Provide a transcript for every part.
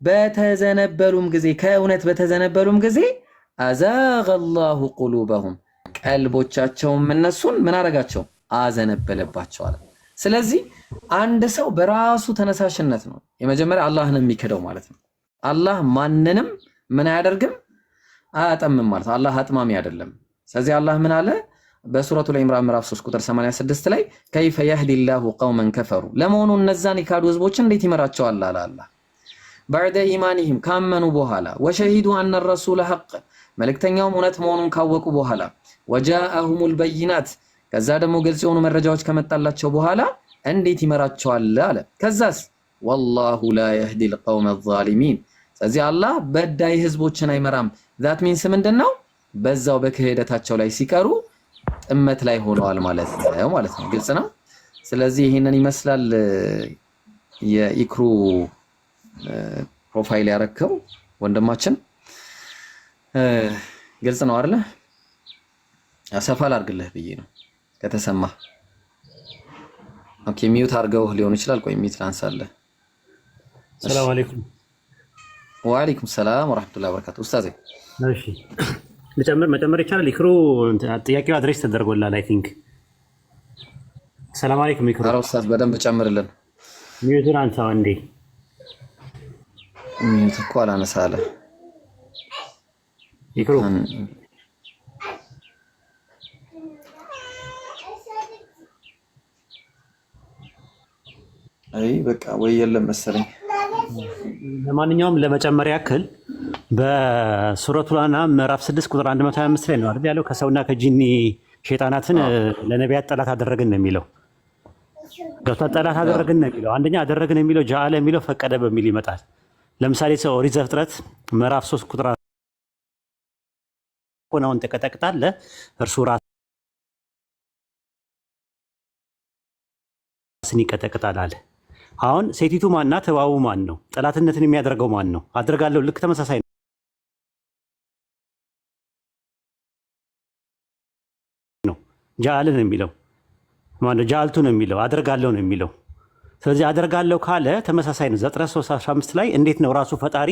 በተዘነበሉም ጊዜ ከእውነት በተዘነበሉም ጊዜ አዛገ አላሁ ቁሉበሁም ቀልቦቻቸውም እነሱን ምን አረጋቸው አዘነበለባቸው አለ። ስለዚህ አንድ ሰው በራሱ ተነሳሽነት ነው የመጀመሪያ አላህን የሚክደው ማለት ነው። አላህ ማንንም ምን አያደርግም አያጠምም ማለት ነው። አላህ አጥማሚ አይደለም። ስለዚህ አላህ ምን አለ በሱረቱ ኢምራን ምዕራፍ 3 ቁጥር 86 ላይ ከይፈ የህዲላሁ ቀውመን ከፈሩ ለመሆኑ እነዛን የካዱ ህዝቦችን እንዴት ይመራቸዋል አለ አላህ ባዕደ ኢማኒሂም ካመኑ በኋላ ወሸሂዱ አነ ረሱለ ሐቅ መልእክተኛውም እውነት መሆኑን ካወቁ በኋላ ወጃአሁሙል በይናት ከዛ ደግሞ ግልጽ የሆኑ መረጃዎች ከመጣላቸው በኋላ እንዴት ይመራቸዋል አለ። ከዛስ ወላሁ ላ የህዲል ቀውመ ዛሊሚን ስለዚህ አላህ በዳይ ህዝቦችን አይመራም። ዛት ሚንስ ምንድነው በዛው በክህደታቸው ላይ ሲቀሩ ጥመት ላይ ሆነዋል ማለት ነው። ግልጽ ነው። ስለዚህ ይሄንን ይመስላል የኢክሩ ፕሮፋይል ያረከው ወንድማችን ግልጽ ነው አይደል? አሰፋል አድርግልህ ብዬ ነው ከተሰማ። ኦኬ ሚውት አድርገው ሊሆን ይችላል። ቆይ ሚውት ላንሳለህ። ሰላም አለይኩም። ወአለይኩም ሰላም ወራህመቱላሂ ወበረካቱ። ኡስታዝ እሺ መጨመር ይቻላል። ኢክሩ ጥያቄው አድሬስ ተደርጎላል አይ ቲንክ። ሰላም አለይኩም ኢክሩ። ኧረ ኡስታዝ በደንብ ጨምርልን። ሚውቱን አንሳው እንዴ። ሚውት እኮ አላነሳለ ኢክሩ። አይ በቃ ወይ የለም መሰለኝ። ለማንኛውም ለመጨመር ያክል በሱረቱ አንዓም ምዕራፍ 6 ቁጥር 125 ላይ ነው አይደል ያለው ከሰውና ከጂኒ ሸይጣናትን ለነቢያት ጠላት አደረግን ነው የሚለው። ገብቷል? ጠላት አደረግን ነው የሚለው። አንደኛ አደረግን የሚለው ጃአለ የሚለው ፈቀደ በሚል ይመጣል። ለምሳሌ ሰው ኦሪት ዘፍጥረት ምዕራፍ 3 ቁጥር ሆነውን ተቀጠቅጣለህ እርሱ ራስን ይቀጠቅጣል አለ። አሁን ሴቲቱ ማናት? እባቡ ማን ነው? ጠላትነትን የሚያደርገው ማን ነው? አድርጋለሁ ልክ ተመሳሳይ ነው። ጃአልን ነው የሚለው ማነው? ጃአልቱ ነው የሚለው አደርጋለሁ ነው የሚለው። ስለዚህ አደርጋለሁ ካለ ተመሳሳይ ነው። ዘፍጥረት 3:15 ላይ እንዴት ነው ራሱ ፈጣሪ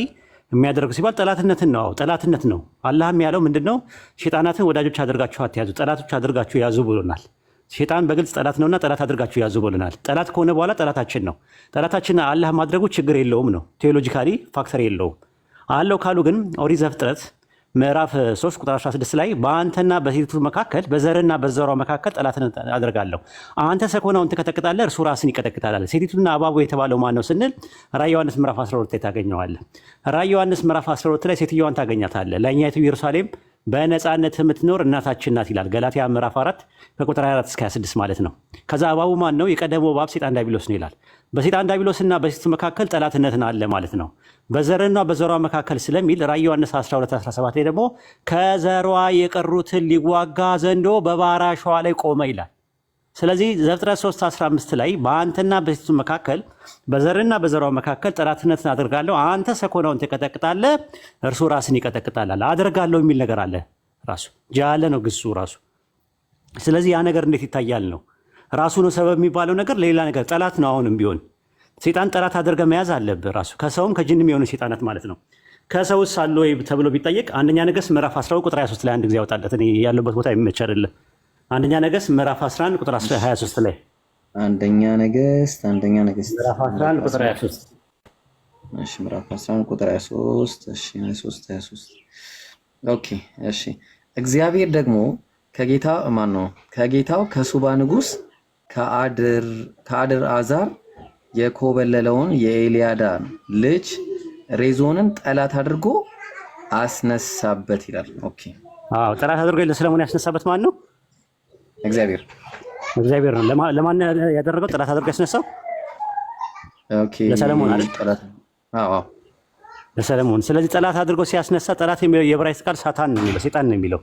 የሚያደርገው ሲባል ጠላትነትን ነው። ጠላትነት ነው። አላህም ያለው ምንድነው? ሸይጣናትን ወዳጆች አድርጋችሁ አትያዙ፣ ጠላቶች አድርጋችሁ ያዙ ብሎናል። ሸይጣን በግልጽ ጠላት ነውና ጠላት አድርጋችሁ ያዙ ብሎናል። ጠላት ከሆነ በኋላ ጠላታችን ነው። ጠላታችን አላህ ማድረጉ ችግር የለውም ነው፣ ቴዎሎጂካሊ ፋክተር የለውም። አለው ካሉ ግን ኦሪት ዘፍጥረት ምዕራፍ 3 ቁጥር 16 ላይ በአንተና በሴቲቱ መካከል በዘርና በዘሯ መካከል ጠላትን አደርጋለሁ፣ አንተ ሰኮናውን ትቀጠቅጣለህ፣ እርሱ ራስን ይቀጠቅጣል። ሴቲቱና እባቡ የተባለው ማን ነው ስንል ራዕየ ዮሐንስ ምዕራፍ 12 ላይ ታገኘዋለህ። ራዕየ ዮሐንስ ምዕራፍ 12 ላይ ሴትዮዋን ታገኛታለህ። ላይኛይቱ ኢየሩሳሌም በነፃነት የምትኖር እናታችን ናት ይላል። ገላትያ ምዕራፍ 4 ከቁጥር 24 እስከ 26 ማለት ነው። ከዛ እባቡ ማን ነው? የቀደመው እባብ ሰይጣን ዲያብሎስ ነው ይላል። በሰይጣን ዲያብሎስና በሴቲቱ መካከል ጠላትነትን አለ ማለት ነው። በዘርና በዘሯ መካከል ስለሚል ራዕየ ዮሐንስ 12:17 ላይ ደግሞ ከዘሯ የቀሩትን ሊዋጋ ዘንዶ በባሕር አሸዋ ላይ ቆመ ይላል። ስለዚህ ዘፍጥረት 3:15 ላይ በአንተና በሴቲቱ መካከል በዘርና በዘሯ መካከል ጠላትነትን አደርጋለሁ፣ አንተ ሰኮናውን ትቀጠቅጣለህ፣ እርሱ ራስን ይቀጠቅጣል አደርጋለሁ የሚል ነገር አለ። ራሱ ጃለ ነው ግሱ ራሱ። ስለዚህ ያ ነገር እንዴት ይታያል ነው ራሱ ነው ሰበብ የሚባለው ነገር ሌላ ነገር ጠላት ነው። አሁንም ቢሆን ሰይጣን ጠላት አድርገህ መያዝ አለብህ ራሱ ከሰውም ከጅንም የሆኑ ሰይጣናት ማለት ነው። ከሰውስ አለ ወይ ተብሎ ቢጠየቅ አንደኛ ነገሥት ምዕራፍ 12 ቁጥር 23 ላይ አንድ ጊዜ ያወጣለት። እኔ ያለበት ቦታ የሚመች አይደለም። አንደኛ ነገሥት ምዕራፍ 11 ቁጥር 23 ላይ አንደኛ ነገሥት ምዕራፍ 11 ቁጥር 23 እሺ፣ ምዕራፍ 11 ቁጥር 23 እሺ፣ 23 ኦኬ፣ እሺ። እግዚአብሔር ደግሞ ከጌታው ከሱባ ንጉሥ ከአድር አዛር የኮበለለውን የኤልያዳን ልጅ ሬዞንን ጠላት አድርጎ አስነሳበት ይላል። ኦኬ፣ አዎ፣ ጠላት አድርጎ ለሰለሞን ያስነሳበት ማን ነው? እግዚአብሔር ነው። ለማን ያደረገው? ጠላት አድርጎ ያስነሳው ኦኬ፣ ለሰለሞን አይደል? አዎ፣ ለሰለሞን። ስለዚህ ጠላት አድርጎ ሲያስነሳ ጠላት የሚለው የዕብራይስጥ ቃል ሳታን ነው የሚለው፣ ሰይጣን ነው የሚለው።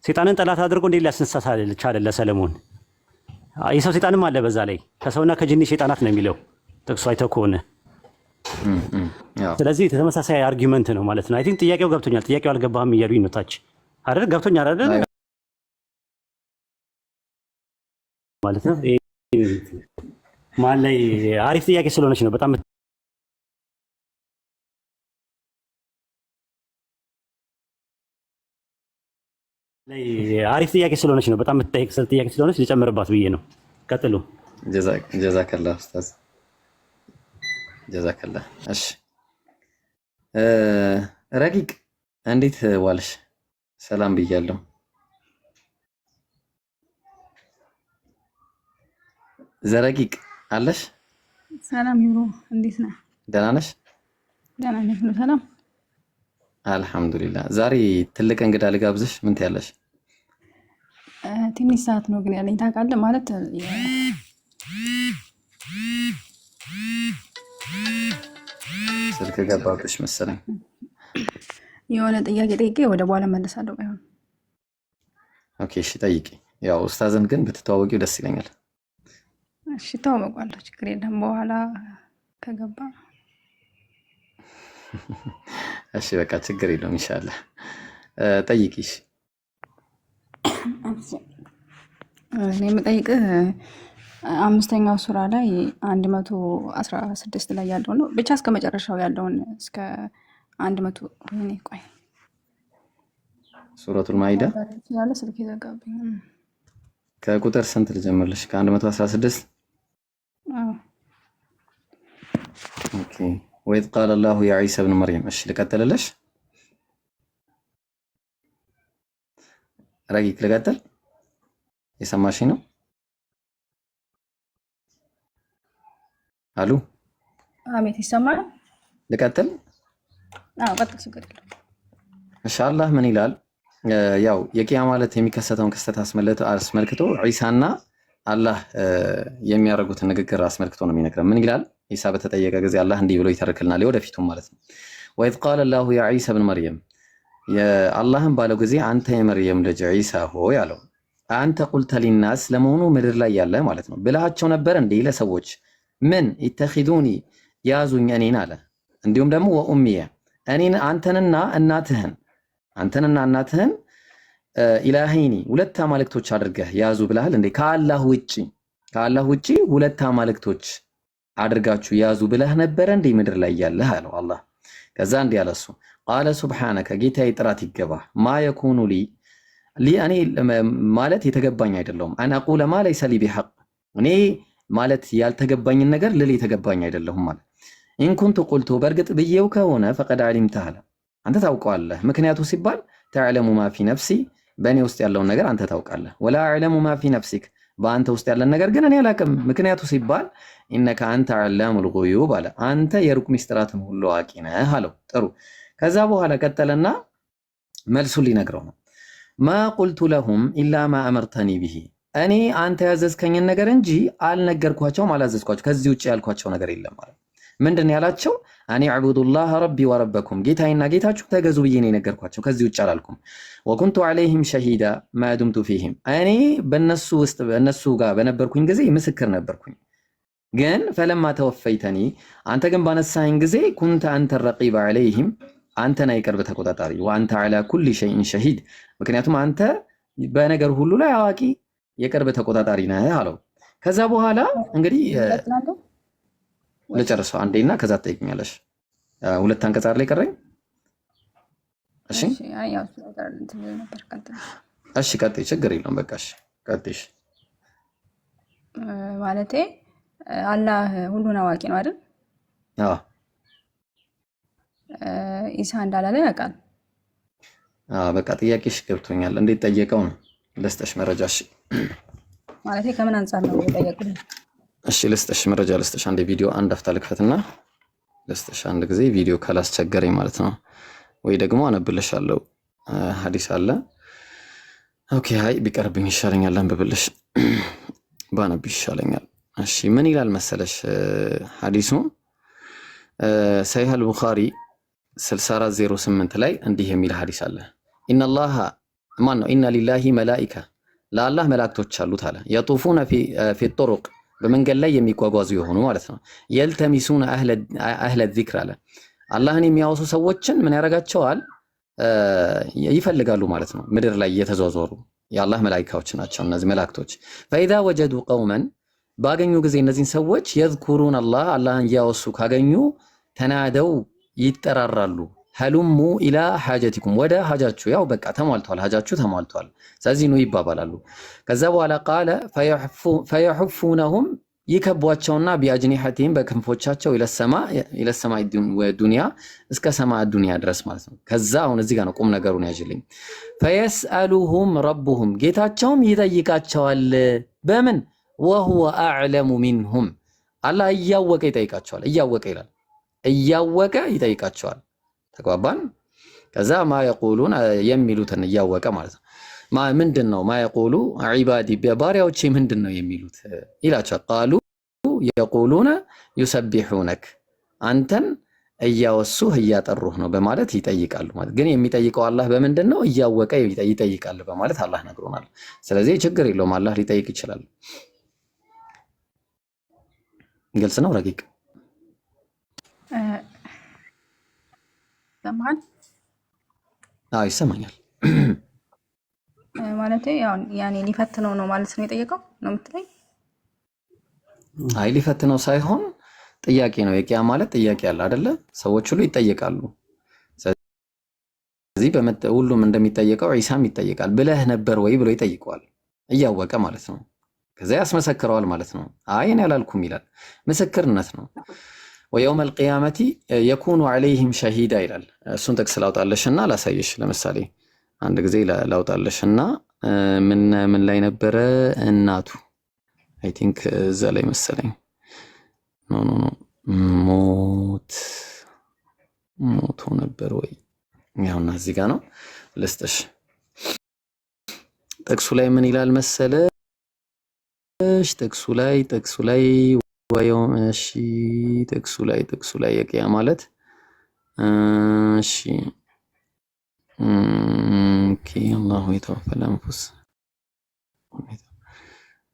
ሰይጣንን ጠላት አድርጎ እንዴት ሊያስነሳ ቻለ ለሰለሞን? የሰው ሰይጣንም አለ በዛ ላይ ከሰውና ከጅኒ ሰይጣናት ነው የሚለው ጥቅሱ አይተው ከሆነ። ስለዚህ ተመሳሳይ አርጊመንት ነው ማለት ነው። አይ ቲንክ ጥያቄው ገብቶኛል። ጥያቄው አልገባህም እያሉኝ ነው ታች አይደል? ገብቶኛል አይደል ማለት ነው። ማን ላይ አሪፍ ጥያቄ ስለሆነች ነው በጣም አሪፍ ጥያቄ ስለሆነች ነው። በጣም የምትጠይቅ ጥያቄ ስለሆነች ልጨምርባት ብዬ ነው። ቀጥሉ። ጀዛከላ ኡስታዝ ጀዛከላ። እሺ ረቂቅ እንዴት ዋልሽ? ሰላም ብያለሁ። ዘረቂቅ አለሽ? ሰላም ይብሮ፣ እንዴት ነህ? ደህና ነሽ? ደህና ነኝ፣ ሁሉ ሰላም አልሐምዱሊላህ። ዛሬ ትልቅ እንግዳ ልጋብዝሽ፣ ምን ትያለሽ? ትንሽ ሰዓት ነው ግን ያለኝ ታውቃለህ። ማለት ስልክ ገባብሽ መሰለኝ። የሆነ ጥያቄ ጠይቄ ወደ በኋላ መለሳለሁ። ባይሆን ኦኬ፣ እሺ ጠይቂ። ያው ኡስታዝን ግን ብትተዋወቂው ደስ ይለኛል። እሺ ተዋወቋለሁ፣ ችግር የለም በኋላ ከገባ። እሺ በቃ ችግር የለውም ኢንሻአላህ። ጠይቂሽ። እኔ የምጠይቅህ አምስተኛው ሱራ ላይ 116 ላይ ያለው ነው። ብቻ እስከ መጨረሻው ያለውን እስከ 100 ቆይ ሱረቱል ማኢዳ ያለ ስልክ ይዘጋብኝ። ከቁጥር ስንት ልጀምርልሽ? ከ116 ኦኬ። ወኢዝ ቃለ አላሁ ያ ዒሳ ብን መርየም። እሺ ልቀጥልልሽ? ረቂቅ ልቀጥል? የሰማሽኝ ነው? አሉ አቤት፣ ይሰማል? ልቀጥል? አዎ ቀጥል፣ ችግር የለም። ኢንሻአላህ ምን ይላል? ያው የቂያ ማለት የሚከሰተውን ክስተት አስመልክቶ ዒሳና አላህ የሚያደርጉትን ንግግር አስመልክቶ ነው የሚነግረን። ምን ይላል? ዒሳ በተጠየቀ ጊዜ አላህ እንዲህ ብሎ ይተርክልናል፣ የወደፊቱም ማለት ነው። ወኢዝ ቃለ አላሁ ያ ዒሳ ብን መርየም፣ አላህም ባለው ጊዜ አንተ የመርየም ልጅ ዒሳ ሆይ አለው። አንተ ቁልተ ሊናስ፣ ለመሆኑ ምድር ላይ ያለ ማለት ነው ብልሃቸው ነበር እንዴ ለሰዎች ምን ኢተኺዱኒ፣ ያዙኝ እኔን አለ። እንዲሁም ደግሞ ወኡሚየ፣ እኔን አንተንና እናትህን ኢላሂኒ፣ ሁለት አማልክቶች አድርገህ ያዙ ብለሃል እንዴ? ከአላህ ውጪ ሁለት አማልክቶች አድርጋችሁ ያዙ ብለህ ነበረ እንዴ ምድር ላይ ያለህ አለው አላህ። ከዛ እንዲህ አለ እሱ ቃለ ሱብሓነከ፣ ጌታዬ ጥራት ይገባ፣ ማ የኩኑ ሊ እኔ ማለት የተገባኝ አይደለሁም፣ አን አቁለ ማ ለይሰ ሊ ቢሐቅ፣ እኔ ማለት ያልተገባኝን ነገር ልል የተገባኝ አይደለሁም ማለት። ኢንኩንቱ ቁልቱ፣ በእርግጥ ብዬው ከሆነ ፈቀድ ዓሊምተህ አለ፣ አንተ ታውቀዋለህ። ምክንያቱ ሲባል ተዕለሙ ማ ፊ ነፍሲ፣ በእኔ ውስጥ ያለውን ነገር አንተ ታውቃለህ። ወላ አዕለሙ ማ ፊ ነፍሲክ፣ በአንተ ውስጥ ያለን ነገር ግን እኔ አላውቅም። ምክንያቱ ሲባል ኢነከ አንተ ዓላሙል ጉዩብ አለ፣ አንተ የሩቅ ሚስጥራትን ሁሉ አዋቂ ነህ አለው። ጥሩ። ከዛ በኋላ ቀጠለና መልሱን ሊነግረው ነው። ማ ቁልቱ ለሁም ኢላ ማ አመርተኒ ቢሂ፣ እኔ አንተ ያዘዝከኝን ነገር እንጂ አልነገርኳቸውም፣ አላዘዝኳቸው። ከዚህ ውጭ ያልኳቸው ነገር የለም ማለት። ምንድን ያላቸው? አኒ አዕቡዱላህ ረቢ ወረበኩም፣ ጌታዬና ጌታችሁ ተገዙ ብዬ ነው የነገርኳቸው፣ ከዚህ ውጭ አላልኩም። ወኩንቱ ዐለይሂም ሸሂዳ ማ ዱምቱ ፊሂም፣ እኔ በእነሱ ውስጥ በእነሱ ጋር በነበርኩኝ ጊዜ ምስክር ነበርኩኝ። ግን ፈለማ ተወፈይተኒ፣ አንተ ግን ባነሳኸኝ ጊዜ ኩንተ አንተ ረቂበ ዐለይሂም፣ አንተ ነህ የቅርብ ተቆጣጣሪ። ወአንተ ዐላ ኩሊ ሸይኢን ሸሂድ፣ ምክንያቱም አንተ በነገር ሁሉ ላይ አዋቂ የቅርብ ተቆጣጣሪ ነህ አለው። ከዛ በኋላ እንግዲህ ልጨርሰው አንዴና ከዛ ትጠይቅኛለሽ። ሁለት አንቀጽ ላይ ቀረኝ። እሺ እሺ ቀጥይ፣ ችግር የለውም በቃ እሺ ቀጥይሽ። ማለቴ አላህ ሁሉን አዋቂ ነው አይደል? አዎ። ኢሳ እንዳላለ ያውቃል። በቃ ጥያቄሽ ገብቶኛል። እንዴት ጠየቀው ነው ልስጥሽ መረጃ። እሺ ማለቴ ከምን አንፃር ነው የጠየቁት? እሺ ልስጥሽ መረጃ ልስጥሽ። አንዴ ቪዲዮ አንድ አፍታ ልክፈትና ልስጥሽ። አንድ ጊዜ ቪዲዮ ካላስቸገረኝ ማለት ነው፣ ወይ ደግሞ አነብልሻለሁ። ሐዲስ አለ። ኦኬ አይ ቢቀርብኝ ይሻለኛል፣ አንብብልሽ ባነብ ይሻለኛል። እሺ ምን ይላል መሰለሽ ሐዲሱ ሰሒህ አልቡኻሪ 6408 ላይ እንዲህ የሚል ሐዲስ አለ። ኢነላህ ማን ነው? ኢነ ሊላሂ መላኢካ፣ ለአላህ መላእክቶች አሉት አለ። የጡፉነ ፊ ጡሩቅ፣ በመንገድ ላይ የሚጓጓዙ የሆኑ ማለት ነው። የልተሚሱነ አህለ ዚክር አለ። አላህን የሚያወሱ ሰዎችን ምን ያደርጋቸዋል? ይፈልጋሉ ማለት ነው። ምድር ላይ እየተዟዟሩ የአላህ መላኢካዎች ናቸው እነዚህ መላእክቶች። ፈኢዛ ወጀዱ ቀውመን፣ ባገኙ ጊዜ እነዚህን ሰዎች የዝኩሩን አላህን እያወሱ ካገኙ ተናደው ይጠራራሉ። ሀሉሙ ኢላ ሐጀቲኩም ወደ ሀጃችሁ ያው በቃ ተሟልቷል፣ ሀጃችሁ ተሟልቷል፣ ስለዚህ ኑ ይባባላሉ። ከዛ በኋላ ቃለ ፈየሑፉነሁም ይከቧቸውና ቢአጅኒሐቲሂም በክንፎቻቸው ኢለሰማ ዱንያ እስከ ሰማዕ ዱንያ ድረስ ማለት ነው። ከዛ አሁን እዚህ ጋር ነው ቁም ነገሩን ያዥልኝ። ፈየስአሉሁም ረቡሁም ጌታቸውም ይጠይቃቸዋል። በምን ወሁወ አዕለሙ ሚንሁም አላህ እያወቀ ይጠይቃቸዋል። እያወቀ ይላል፣ እያወቀ ይጠይቃቸዋል። ተግባባን? ከዛ ማ የቁሉን የሚሉትን እያወቀ ማለት ነው። ምንድን ነው ማ የቁሉ ዒባዲ ባሪያዎቼ ምንድን ነው የሚሉት ይላቸዋል። ቃሉ የቁሉነ ዩሰቢሑነክ አንተን እያወሱህ እያጠሩህ ነው በማለት ይጠይቃሉ። ማለት ግን የሚጠይቀው አላህ በምንድን ነው? እያወቀ ይጠይቃል በማለት አላህ ነግሮናል። ስለዚህ ችግር የለውም አላህ ሊጠይቅ ይችላል። ግልጽ ነው። ረቂቅ ሰማል ይሰማኛል። ማለት ያኔ ሊፈትነው ነው ማለት ነው የጠየቀው ነው የምትለኝ? አይ ሊፈትነው ሳይሆን ጥያቄ ነው። የቂያ ማለት ጥያቄ አለ አይደለ? ሰዎች ሁሉ ይጠየቃሉ። ስለዚህ ሁሉም እንደሚጠየቀው ዒሳም ይጠየቃል። ብለህ ነበር ወይ ብሎ ይጠይቀዋል፣ እያወቀ ማለት ነው። ከዛ ያስመሰክረዋል ማለት ነው። አይ እኔ አላልኩም ይላል። ምስክርነት ነው። ወየውመል ቂያመቲ የኩኑ ዐለይሂም ሸሂዳ ይላል። እሱን ጥቅስ ላውጣለሽና ላሳየሽ። ለምሳሌ አንድ ጊዜ ላውጣለሽና ምን ላይ ነበረ? እናቱ አይ ቲንክ እዛ ላይ መሰለኝ። ኖ ሞቶ ነበር ወይ? ያውና እዚህ ጋር ነው ልስጥሽ። ጥቅሱ ላይ ምን ይላል መሰለሽ? ጥቅሱ ላይ ወየውም እሺ፣ ጥቅሱ ላይ የቂያ ማለት እሺ ኦኬ አላሁ የተወፈለ አንፉስ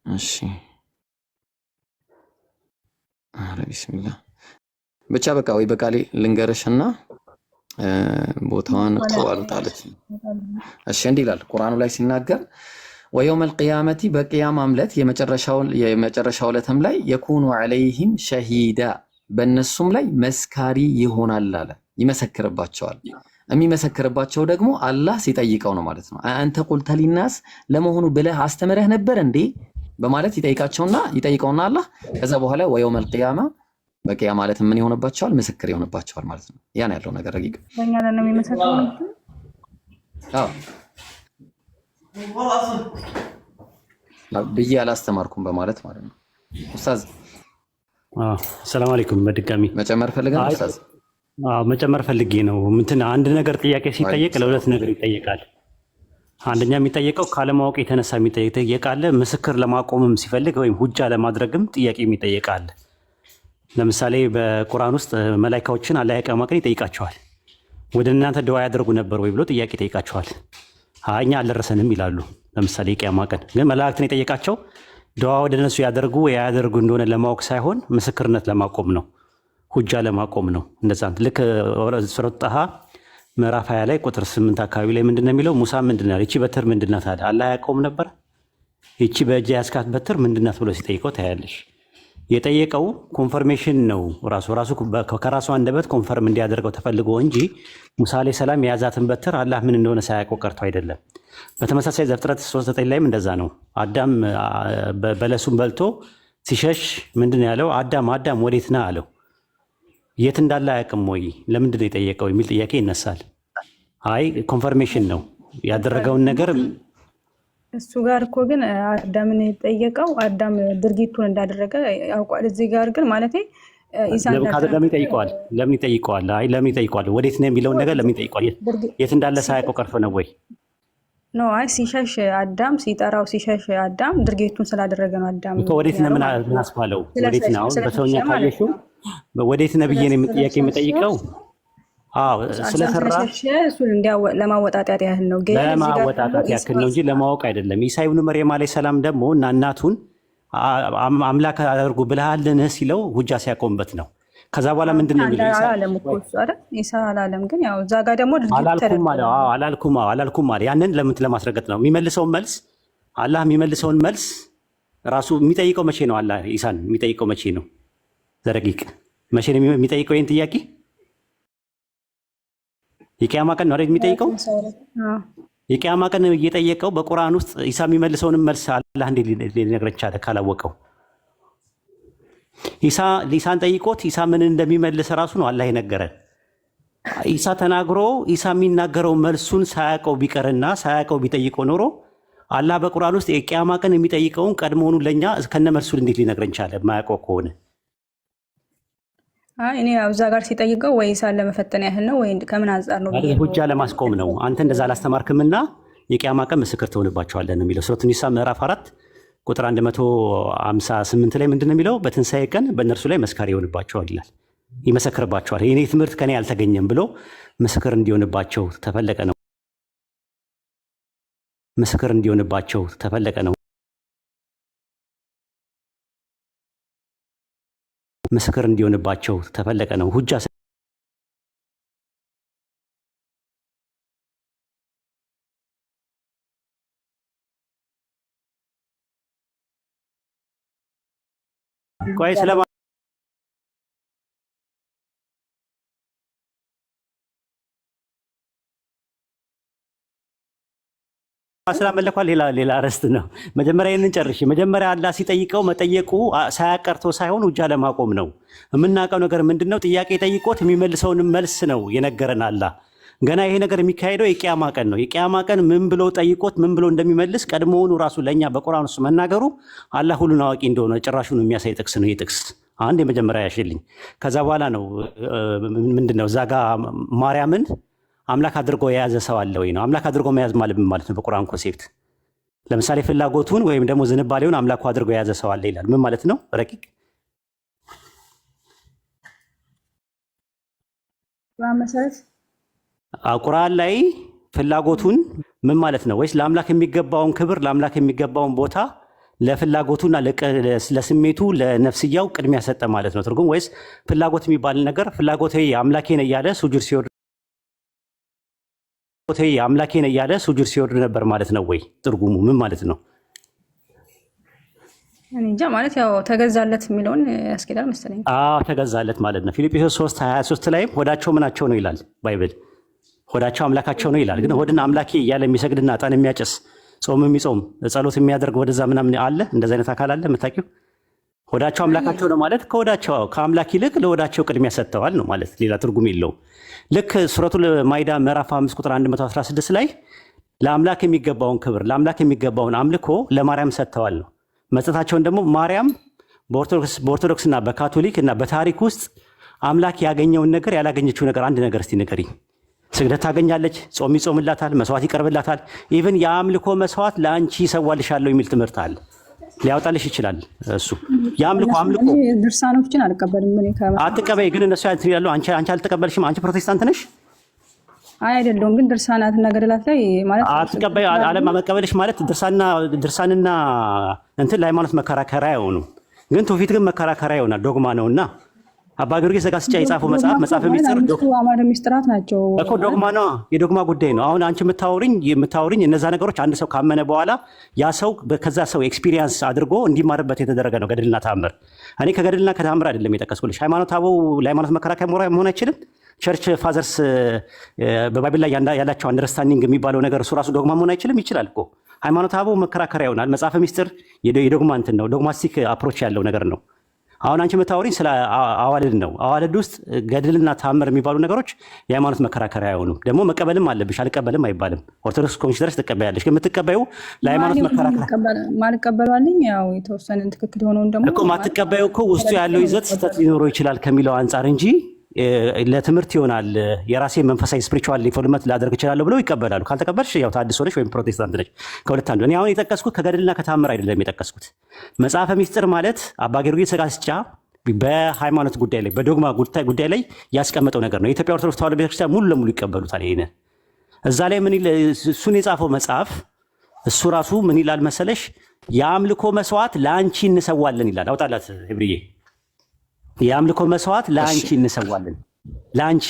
እሺ አረ ቢስሚላህ ብቻ በቃ ወይ በቃሌ ልንገርሽና ቦታዋን ተዋሉታለች። እሺ እንዲህ ይላል ቁርአኑ ላይ ሲናገር ወየውመል ቂያመቲ በቂያማም ዕለት የመጨረሻው ዕለትም ላይ የኩኑ ዐለይሂም ሸሂዳ በእነሱም ላይ መስካሪ ይሆናል አለ። ይመሰክርባቸዋል። የሚመሰክርባቸው ደግሞ አላህ ሲጠይቀው ነው ማለት ነው። አንተ ቁልተ ሊናስ ለመሆኑ ብለህ አስተምረህ ነበር እንዴ በማለት ይጠይቀውና አላህ ከዛ በኋላ ወየውመል ቂያማ በቂያ ማለት ምን ይሆንባቸዋል? ምስክር ይሆንባቸዋል ማለት ነው። ያን ያለው ነገር ረቂቅ በእኛ ላይ ነው የሚመሰክረው። ብዬ አላስተማርኩም በማለት ማለት ነው። ኡስታዝ ሰላም አለይኩም። በድጋሚ መጨመር ፈልገህ ነው ኡስታዝ? መጨመር ፈልጌ ነው። አንድ ነገር ጥያቄ ሲጠየቅ ለሁለት ነገር ይጠየቃል። አንደኛ የሚጠየቀው ካለማወቅ የተነሳ የሚጠየቃል። ምስክር ለማቆምም ሲፈልግ ወይም ሁጃ ለማድረግም ጥያቄ የሚጠየቃል። ለምሳሌ በቁርአን ውስጥ መላኢካዎችን አላህ የቂያማ ቀን ይጠይቃቸዋል። ወደ እናንተ ድዋ ያደርጉ ነበር ወይ ብሎ ጥያቄ ይጠይቃቸዋል። እኛ አልደረሰንም ይላሉ። ለምሳሌ የቂያማ ቀን ግን መላእክትን የጠየቃቸው ድዋ ወደ እነሱ ያደርጉ ያደርጉ እንደሆነ ለማወቅ ሳይሆን ምስክርነት ለማቆም ነው፣ ሁጃ ለማቆም ነው። እንደዛ ልክ ሱረቱ ጣሃ ምዕራፍ 20 ላይ ቁጥር 8 አካባቢ ላይ ምንድነው የሚለው? ሙሳ ምንድነው ይቺ በትር ምንድናት አለ። አላህ ያቆም ነበር። ይቺ በእጅ ያስካት በትር ምንድናት ብሎ ሲጠይቀው ታያለሽ። የጠየቀው ኮንፈርሜሽን ነው። ራሱ ከራሱ አንደበት ኮንፈርም እንዲያደርገው ተፈልጎ እንጂ ሙሳ አለይሂ ሰላም የያዛትን በትር አላህ ምን እንደሆነ ሳያውቀው ቀርቶ አይደለም። በተመሳሳይ ዘፍጥረት 3:9 ላይም እንደዛ ነው። አዳም በለሱን በልቶ ሲሸሽ ምንድን ያለው? አዳም ወዴት ነህ አለው። የት እንዳለ አያውቅም ወይ? ለምንድን ነው የጠየቀው የሚል ጥያቄ ይነሳል። አይ ኮንፈርሜሽን ነው ያደረገውን ነገር እሱ ጋር እኮ ግን አዳምን የጠየቀው አዳም ድርጊቱን እንዳደረገ ያውቋል። እዚህ ጋር ግን ማለት ለምን ይጠይቀዋል? አይ ለምን ይጠይቀዋል? ወዴት ነው የሚለውን ነገር ለምን ይጠይቀዋል? የት እንዳለ ሳያውቀው ቀርቶ ነው ወይ? ኖ አይ ሲሸሽ አዳም ሲጠራው ሲሸሽ አዳም ድርጊቱን ስላደረገ ነው። አዳም ወዴት ነው ምን አስባለው? ወዴት ነው በሰውኛ ካየሽው ወዴት ነብዬን ጥያቄ የሚጠይቀው? ስለሰራ እሱን ለማወጣጣት ያህል ነው። ለማወጣጣት ያክል ነው እንጂ ለማወቅ አይደለም። ኢሳ ኢብኑ መርየም አለይሂ ሰላም ደግሞ እናቱን አምላክ አድርጉ ብለሃልን ሲለው ሁጃ ሲያቆምበት ነው። ከዛ በኋላ ምንድነው የሚለው? ኢሳ አላለም። ግን ያው እዛ ጋር ደግሞ አላልኩም አለ። ያንን ለማስረገጥ ነው የሚመልሰውን መልስ። አላህ የሚመልሰውን መልስ ራሱ የሚጠይቀው መቼ ነው? አላህ ኢሳን የሚጠይቀው መቼ ነው? ዘረቂቅ መቼ ነው የሚጠይቀው ይህን ጥያቄ? የቂያማ ቀን ነው አይደል የሚጠይቀው? የቂያማ ቀን እየጠየቀው በቁርአን ውስጥ ኢሳ የሚመልሰውንም መልስ አላህ እንዴት ሊነግረን ቻለ ካላወቀው? ኢሳን ጠይቆት ኢሳ ምን እንደሚመልስ ራሱ ነው አላህ የነገረን። ኢሳ ተናግሮ ኢሳ የሚናገረው መልሱን ሳያውቀው ቢቀርና ሳያውቀው ቢጠይቀው ኖሮ አላህ በቁርአን ውስጥ የቂያማ ቀን የሚጠይቀውን ቀድሞውኑ ለኛ ከነ መልሱ እንዴት ሊነግረን ቻለ? ማያውቀው ከሆነ እኔ እዛ ጋር ሲጠይቀው ወይ ኢሳን ለመፈተን ያህል ነው ወይ ከምን አንጻር ነው? ሁጃ ለማስቆም ነው። አንተ እንደዛ አላስተማርክምና የቂያማ ቀን ምስክር ትሆንባቸዋለህ ነው የሚለው ሱረቱ ኒሳ ምዕራፍ 4 ቁጥር 158 ላይ ምንድን ነው የሚለው? በትንሣኤ ቀን በእነርሱ ላይ መስካሪ ይሆንባቸዋል ይላል፣ ይመሰክርባቸዋል። የኔ ትምህርት ከኔ አልተገኘም ብሎ ምስክር እንዲሆንባቸው ተፈለቀ ነው። ምስክር እንዲሆንባቸው ተፈለቀ ነው። ምስክር እንዲሆንባቸው ተፈለቀ ነው። ሁጃ ቆይ ስለማ ስላመለኳል ሌላ አርዕስት ነው። መጀመሪያ ይህንን ጨርሽ። መጀመሪያ አላህ ሲጠይቀው መጠየቁ ሳያቀርቶ ሳይሆን ሁጃ ለማቆም ነው። የምናውቀው ነገር ምንድነው? ጥያቄ ጠይቆት የሚመልሰውን መልስ ነው የነገረን አላህ። ገና ይሄ ነገር የሚካሄደው የቂያማ ቀን ነው። የቂያማ ቀን ምን ብሎ ጠይቆት ምን ብሎ እንደሚመልስ ቀድሞውኑ ራሱ ለእኛ በቁርአን ውስጥ መናገሩ አላህ ሁሉን አዋቂ እንደሆነ ጭራሹን የሚያሳይ ጥቅስ ነው። ይህ ጥቅስ አንድ የመጀመሪያ ያሽልኝ። ከዛ በኋላ ነው ምንድነው እዛ ጋ ማርያምን አምላክ አድርጎ የያዘ ሰው አለ ወይ ነው። አምላክ አድርጎ መያዝ ማለት ምን ማለት ነው? በቁርአን ኮንሴፕት ለምሳሌ ፍላጎቱን ወይም ደግሞ ዝንባሌውን አምላኩ አድርጎ የያዘ ሰው አለ ይላል። ምን ማለት ነው? ረቂቅ መሰረት ቁርአን ላይ ፍላጎቱን ምን ማለት ነው? ወይስ ለአምላክ የሚገባውን ክብር ለአምላክ የሚገባውን ቦታ ለፍላጎቱና ለስሜቱ ለነፍስያው ቅድሚያ ሰጠ ማለት ነው ትርጉም? ወይስ ፍላጎት የሚባል ነገር ፍላጎቴ አምላኬን እያለ ሱጁድ ሲወርድ ነበር ማለት ነው ወይ? ትርጉሙ ምን ማለት ነው? እንጃ ማለት ያው ተገዛለት የሚለውን ያስኬዳል መሰለኝ። ተገዛለት ማለት ነው። ፊልጵስዩስ 3:23 ላይም ሆዳቸው ምናቸው ነው ይላል ባይብል። ሆዳቸው አምላካቸው ነው ይላል። ግን ሆድን አምላኬ እያለ የሚሰግድና ዕጣን የሚያጨስ ጾም የሚጾም ጸሎት የሚያደርግ ወደዛ ምናምን አለ? እንደዚህ አይነት አካል አለ የምታውቂው? ሆዳቸው አምላካቸው ነው ማለት ከአምላክ ይልቅ ለሆዳቸው ቅድሚያ ሰጥተዋል ነው ማለት፣ ሌላ ትርጉም የለውም። ልክ ሱረቱል ማኢዳ ምዕራፍ 5 ቁጥር 116 ላይ ለአምላክ የሚገባውን ክብር ለአምላክ የሚገባውን አምልኮ ለማርያም ሰጥተዋል ነው። መስጠታቸውን ደግሞ ማርያም በኦርቶዶክስና በካቶሊክ እና በታሪክ ውስጥ አምላክ ያገኘውን ነገር ያላገኘችው ነገር አንድ ነገር እስቲ ንገሪኝ። ስግደት ታገኛለች፣ ጾም ይጾምላታል፣ መስዋዕት ይቀርብላታል። ኢቭን የአምልኮ መስዋዕት ለአንቺ ይሰዋልሻለሁ የሚል ትምህርት አለ። ሊያወጣልሽ ይችላል እሱ የአምልኮ ድርሳኖችን አልቀበልም። አትቀበይ ግን እነሱ ያሉ አንቺ አልተቀበልሽም። አንቺ ፕሮቴስታንት ነሽ? አይደለሁም ግን ድርሳናትና ገድላት ላይ ማለት አትቀበይ። አለመቀበልሽ ማለት ድርሳንና እንትን ለሃይማኖት መከራከሪያ አይሆኑም። ግን ትውፊት ግን መከራከሪያ ይሆናል። ዶግማ ነውና አባ ጊዮርጊስ ዘጋስጫ የጻፈው መጽሐፍ ሚስጥራት ናቸው እኮ ዶግማ ነው፣ የዶግማ ጉዳይ ነው። አሁን አንቺ የምታወሪኝ እነዛ ነገሮች አንድ ሰው ካመነ በኋላ ያ ሰው ከዛ ሰው ኤክስፒሪየንስ አድርጎ እንዲማርበት የተደረገ ነው ገድልና ተአምር። እኔ ከገድልና ከተአምር አይደለም የጠቀስኩልሽ። ሃይማኖት አበው ለሃይማኖት መከራከያ መሆን አይችልም። ቸርች ፋዘርስ በባይብል ላይ ያላቸው አንደርስታንዲንግ የሚባለው ነገር እሱ ራሱ ዶግማ መሆን አይችልም? ይችላል እኮ። ሃይማኖት አበው መከራከሪያ ይሆናል። መጽሐፈ ሚስጥር የዶግማ እንትን ነው፣ ዶግማስቲክ አፕሮች ያለው ነገር ነው። አሁን አንቺ የምታወሪኝ ስለ አዋልድ ነው። አዋልድ ውስጥ ገድልና ተአምር የሚባሉ ነገሮች የሃይማኖት መከራከሪያ አይሆኑም። ደግሞ መቀበልም አለብሽ፣ አልቀበልም አይባልም። ኦርቶዶክስ ኮንሽ ድረስ ትቀበያለሽ። ግን የምትቀበዩ ለሃይማኖት መከራከሪያ ማልቀበሏልኝ ያው የተወሰነ ትክክል የሆነውን ደግሞ እኮ ማትቀበዩ እኮ ውስጡ ያለው ይዘት ስህተት ሊኖረው ይችላል ከሚለው አንጻር እንጂ ለትምህርት ይሆናል የራሴ መንፈሳዊ ስፒሪቹዋል ዲቨሎፕመንት ላደርግ እችላለሁ ብለው ይቀበላሉ። ካልተቀበልሽ ያው ታድሶ ነሽ ወይም ፕሮቴስታንት ነሽ። ከሁለት አንዱ። እኔ አሁን የጠቀስኩት ከገድልና ከተአምር አይደለም የጠቀስኩት። መጽሐፈ ሚስጥር ማለት አባ ጊዮርጊስ ዘጋስጫ በሃይማኖት ጉዳይ ላይ በዶግማ ጉዳይ ላይ ያስቀመጠው ነገር ነው። የኢትዮጵያ ኦርቶዶክስ ተዋሕዶ ቤተክርስቲያን ሙሉ ለሙሉ ይቀበሉታል። ይሄን እዛ ላይ ምን እሱን የጻፈው መጽሐፍ እሱ ራሱ ምን ይላል መሰለሽ? የአምልኮ መስዋዕት ለአንቺ እንሰዋለን ይላል። አውጣላት ህብርዬ። የአምልኮ መስዋዕት ለአንቺ እንሰዋለን። ለአንቺ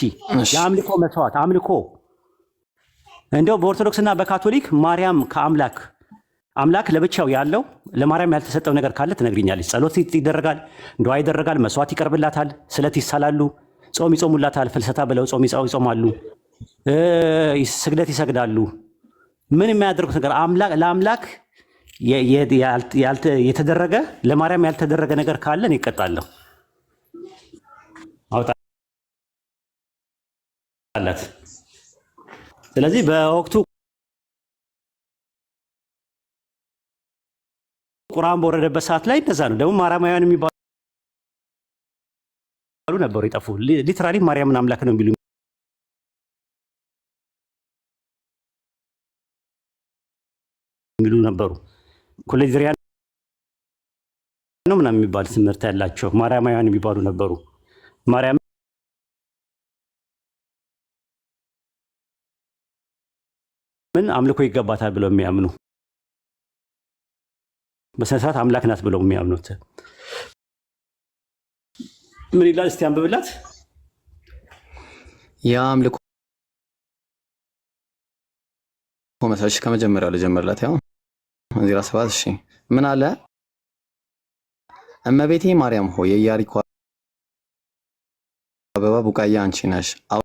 የአምልኮ መስዋዕት አምልኮ እንደው በኦርቶዶክስና በካቶሊክ ማርያም አምላክ ለብቻው ያለው ለማርያም ያልተሰጠው ነገር ካለ ትነግሪኛለች። ጸሎት ይደረጋል፣ ዱዓ ይደረጋል፣ መስዋዕት ይቀርብላታል፣ ስለት ይሳላሉ፣ ጾም ይጾሙላታል። ፍልሰታ ብለው ጾም ይጾማሉ። ስግደት ይሰግዳሉ። ምን የሚያደርጉት ነገር ለአምላክ የተደረገ ለማርያም ያልተደረገ ነገር ካለን ይቀጣለሁ አውጣላት። ስለዚህ በወቅቱ ቁርአን በወረደበት ሰዓት ላይ እንደዛ ነው። ደግሞ ማርያማውያን የሚባሉ ነበሩ ይጠፉ። ሊትራሊ ማርያምን አምላክ ነው የሚሉ ነበሩ። ኮሌጅሪያን ነው ምናምን የሚባል ትምህርት ያላቸው ማርያማውያን የሚባሉ ነበሩ። ማርያም ምን አምልኮ ይገባታል ብለው የሚያምኑ በስነ ስርዓት አምላክ ናት ብለው የሚያምኑት ምን ይላል? እስቲ አንብብላት። የአምልኮ መሳሽ ከመጀመሪያው ልጀምርላት። ያው 07 እሺ ምን አለ? እመቤቴ ማርያም ሆይ የኢያሪኮ አበባ ቡቃያ አንቺ ነሽ። አውሎ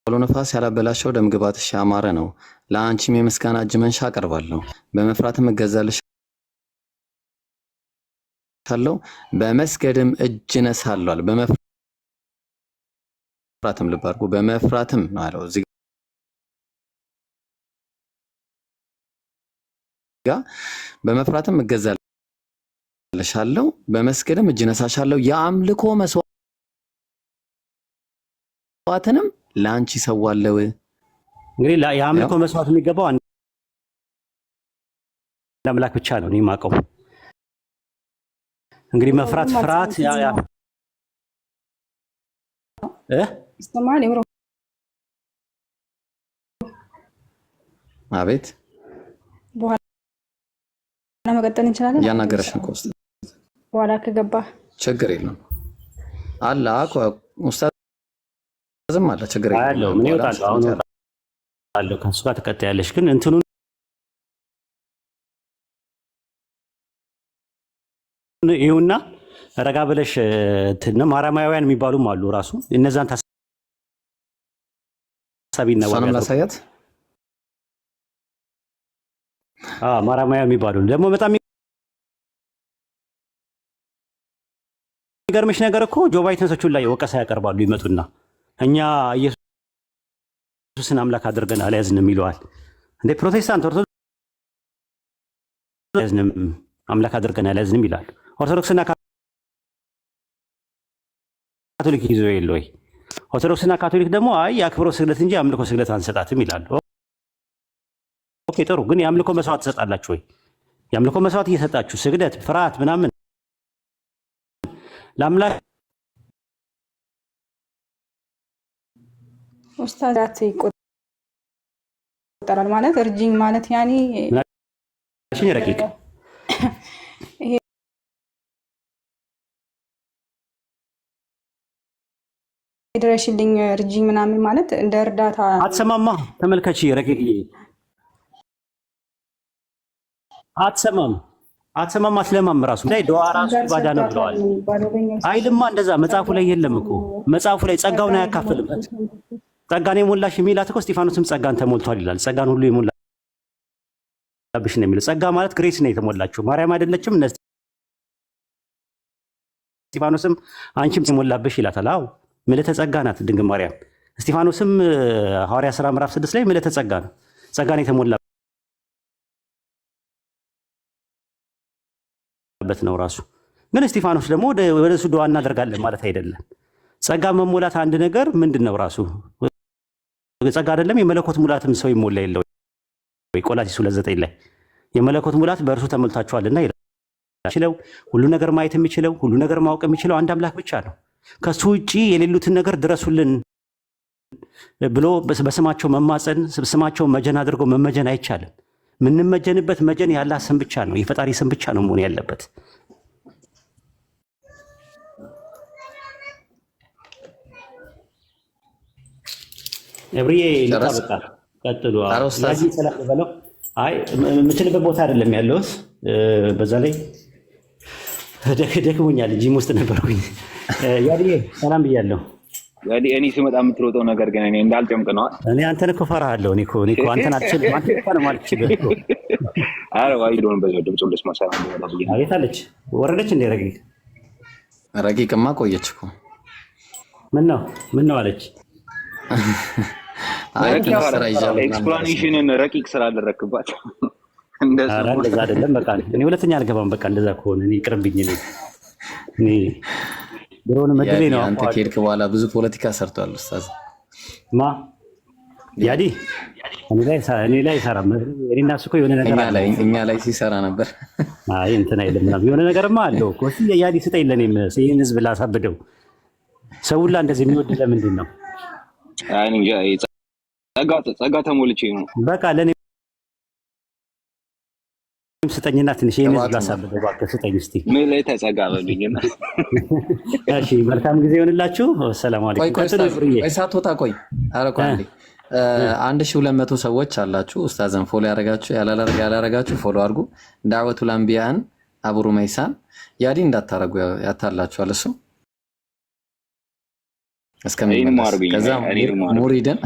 ነፋስ ያላበላሸው ደምግባትሽ ያማረ ነው። ለአንቺም የምስጋና እጅ መንሻ አቀርባለሁ። በመፍራትም እገዛልሻለሁ፣ በመስገድም እጅ ነሳለሁ። በመፍራትም ልብ አድርጉ፣ በመፍራትም አለው እዚህ ጋር በመፍራትም እገዛልሻለሁ፣ በመስገድም እጅ ነሳሻለሁ። የአምልኮ መስዋዕትንም ለአንቺ ሰዋለው። እንግዲህ የአምልኮ መስዋዕት የሚገባው አንድ አምላክ ብቻ ነው። እኔ የማውቀው እንግዲህ መፍራት ፍርሃት ይሰማል። አቤት በኋላ መቀጠል እንችላለን። ያናገረሽ ነው ኮስት በኋላ ከገባ ችግር የለም አላ ኡስታዝ ዝም አለ ችግር የለም። ምን ይወጣል አሁን አለው ከሱ ጋር ተቀጣያለሽ። ግን እንትኑን ይሁንና ረጋ ብለሽ እንትን ማርያማውያን የሚባሉም አሉ። ራሱ እነዛን ታሳቢና ዋጋ ላሳያት። ማርያማውያን የሚባሉ ደግሞ በጣም የሚገርምሽ ነገር እኮ ጆባይተንሶቹ ላይ ወቀሳ ያቀርባሉ። ይመጡና እኛ ኢየሱስን አምላክ አድርገን አልያዝንም ይለዋል። እንደ ፕሮቴስታንት ኦርቶዶክስ አልያዝንም አምላክ አድርገን አልያዝንም ይላሉ። ኦርቶዶክስና ካቶሊክ ይዞ የለ ወይ? ኦርቶዶክስና ካቶሊክ ደግሞ አይ የአክብሮት ስግደት እንጂ የአምልኮ ስግደት አንሰጣትም ይላሉ። ኦኬ ጥሩ፣ ግን የአምልኮ መስዋዕት ትሰጣላችሁ ወይ? የአምልኮ መስዋዕት እየሰጣችሁ ስግደት፣ ፍርሃት ምናምን ለአምላክ ኡስታዛት ይቆጠራል ማለት እርጅኝ ማለት ያኔ እሺ ረቂቅ ድረሽልኝ እርጅኝ ምናምን ማለት እንደ እርዳታ አትሰማማ። ተመልከቺ ረቂቅ አትሰማም አትሰማም ራሱ ላይ ዱዓ ራሱ ኢባዳ ነው ብለዋል። አይልማ እንደዛ መጽሐፉ ላይ የለም እኮ መጽሐፉ ላይ ጸጋውን አያካፍልም። ጸጋን የሞላሽ የሚላት እኮ እስጢፋኖስም ጸጋን ተሞልቷል ይላል። ጸጋን ሁሉ የሞላብሽ ነው የሚለው። ጸጋ ማለት ግሬስ ነው የተሞላችው። ማርያም አይደለችም? እነ እስጢፋኖስም አንቺም የሞላብሽ ይላታል። አዎ ምልዕተ ጸጋ ናት ድንግል ማርያም። እስጢፋኖስም ሐዋርያ ሥራ ምዕራፍ 6 ላይ ምልዕተ ጸጋ ነው፣ ጸጋን የተሞላበት ነው ራሱ። ግን እስጢፋኖስ ደግሞ ወደ እሱ ዱዓ እናደርጋለን ማለት አይደለም። ጸጋ መሞላት አንድ ነገር ምንድን ነው ራሱ ጸጋ አይደለም? የመለኮት ሙላትም ሰው ይሞላ የለ ወይ? ቆላስይስ 2:9 ላይ የመለኮት ሙላት በእርሱ ተሞልታችኋልና ይላል። ሁሉ ነገር ማየት የሚችለው ሁሉ ነገር ማወቅ የሚችለው አንድ አምላክ ብቻ ነው። ከሱ ውጪ የሌሉትን ነገር ድረሱልን ብሎ በስማቸው መማፀን ስማቸውን መጀን አድርጎ መመጀን አይቻልም። የምንመጀንበት መጀን ያላህ ስም ብቻ ነው፣ የፈጣሪ ስም ብቻ ነው መሆን ያለበት። እብሪዬ ልታበቃ ቀጥሉ። ሰላም በለው። አይ የምችልበት ቦታ አይደለም ያለሁት። በዛ ላይ ደክሞኛል፣ ጂም ውስጥ ነበርኩኝ። ያድዬ ሰላም ብያለሁ። እኔ ስመጣ የምትሮጠው ነገር ግን እኔ እንዳልጨምቅ ነው። እኔ አንተን እኮ እፈራለሁ። እኔ እኮ አንተን አልችልም። አንተ እኮ ነው ማለት ይችላል እኮ። አረ ዋይዶን በዛው ድምፁን ልስማ ሳይሆን ነው ብዬ። አቤት አለች። ወረደች እንደ ረቂቅ ረቂቅማ ቆየች እኮ። ምን ነው አለች። ኤክስፕላኔሽንን ረቂቅ ስላደረክባት እንደዛ አይደለም። በቃ እኔ ሁለተኛ አልገባም። በቃ እንደዛ ከሆነ እኔ ቅርብኝ ነው። እኔ ድሮን መድቤ ነው። አንተ ከሄድክ በኋላ ብዙ ፖለቲካ ሰርቷል ኡስታዝ ያዲ እኔ ላይ ሰራ። እኔና እሱ እኮ የሆነ ነገር አለ እኛ ላይ ሲሰራ ነበር። አይ እንትን አይደለም ምናምን የሆነ ነገርማ አለው እኮ። እስኪ ያዲ ስጠኝ ለኔም ይሄን ህዝብ ላሳብደው። ሰው ሁላ እንደዚህ የሚወድ ለምንድን ነው? አይ እንጃ ጸጋ ተሞልቼ ነው። በቃ ለኔ ስጠኝና ትንሽ ይሄን ህዝብ ላሳብደው እባክህ ስጠኝ እስቲ። ምን ላይ ተጸጋ በሉኝና። እሺ መልካም ጊዜ ይሆንላችሁ። ሰላም አለይኩም። ቆይ ሳትወጣ ቆይ። ኧረ ቆይ አንዴ 1200 ሰዎች አላችሁ። ኡስታዝን ፎሎ ያደረጋችሁ ያላረጋችሁ ፎሎ አድርጉ። ዳዕወቱል አንቢያን አቡ ሩመይሳን ያዲ እንዳታረጉ ያታላችኋል። እሱ እስከሚመለስ ከዛ ሙሪድን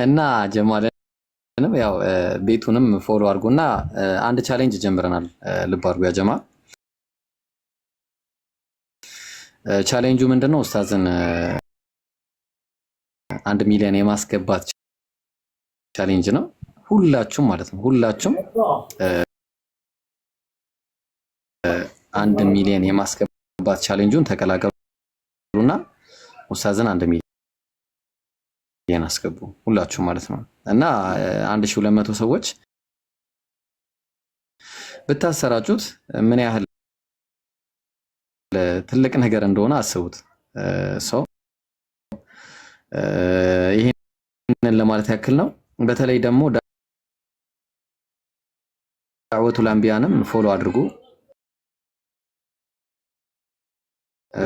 እና ጀማልንም ያው ቤቱንም ፎሎ አድርጉና አንድ ቻሌንጅ ጀምረናል። ልብ አድርጉ ያ ጀማ። ቻሌንጁ ምንድነው? ኡስታዝን 1 ሚሊዮን የማስገባት ቻሌንጅ ነው። ሁላችሁም ማለት ነው ሁላችሁም 1 ሚሊዮን የማስገባት ቻሌንጁን ተቀላቀሉና ኡስታዝን 1 ሚሊዮን አስገቡ ሁላችሁም ማለት ነው። እና 1200 ሰዎች ብታሰራጩት ምን ያህል ትልቅ ነገር እንደሆነ አስቡት። ሰው ይሄንን ለማለት ያክል ነው። በተለይ ደግሞ ዳዕወቱል አንቢያንም ፎሎ አድርጉ።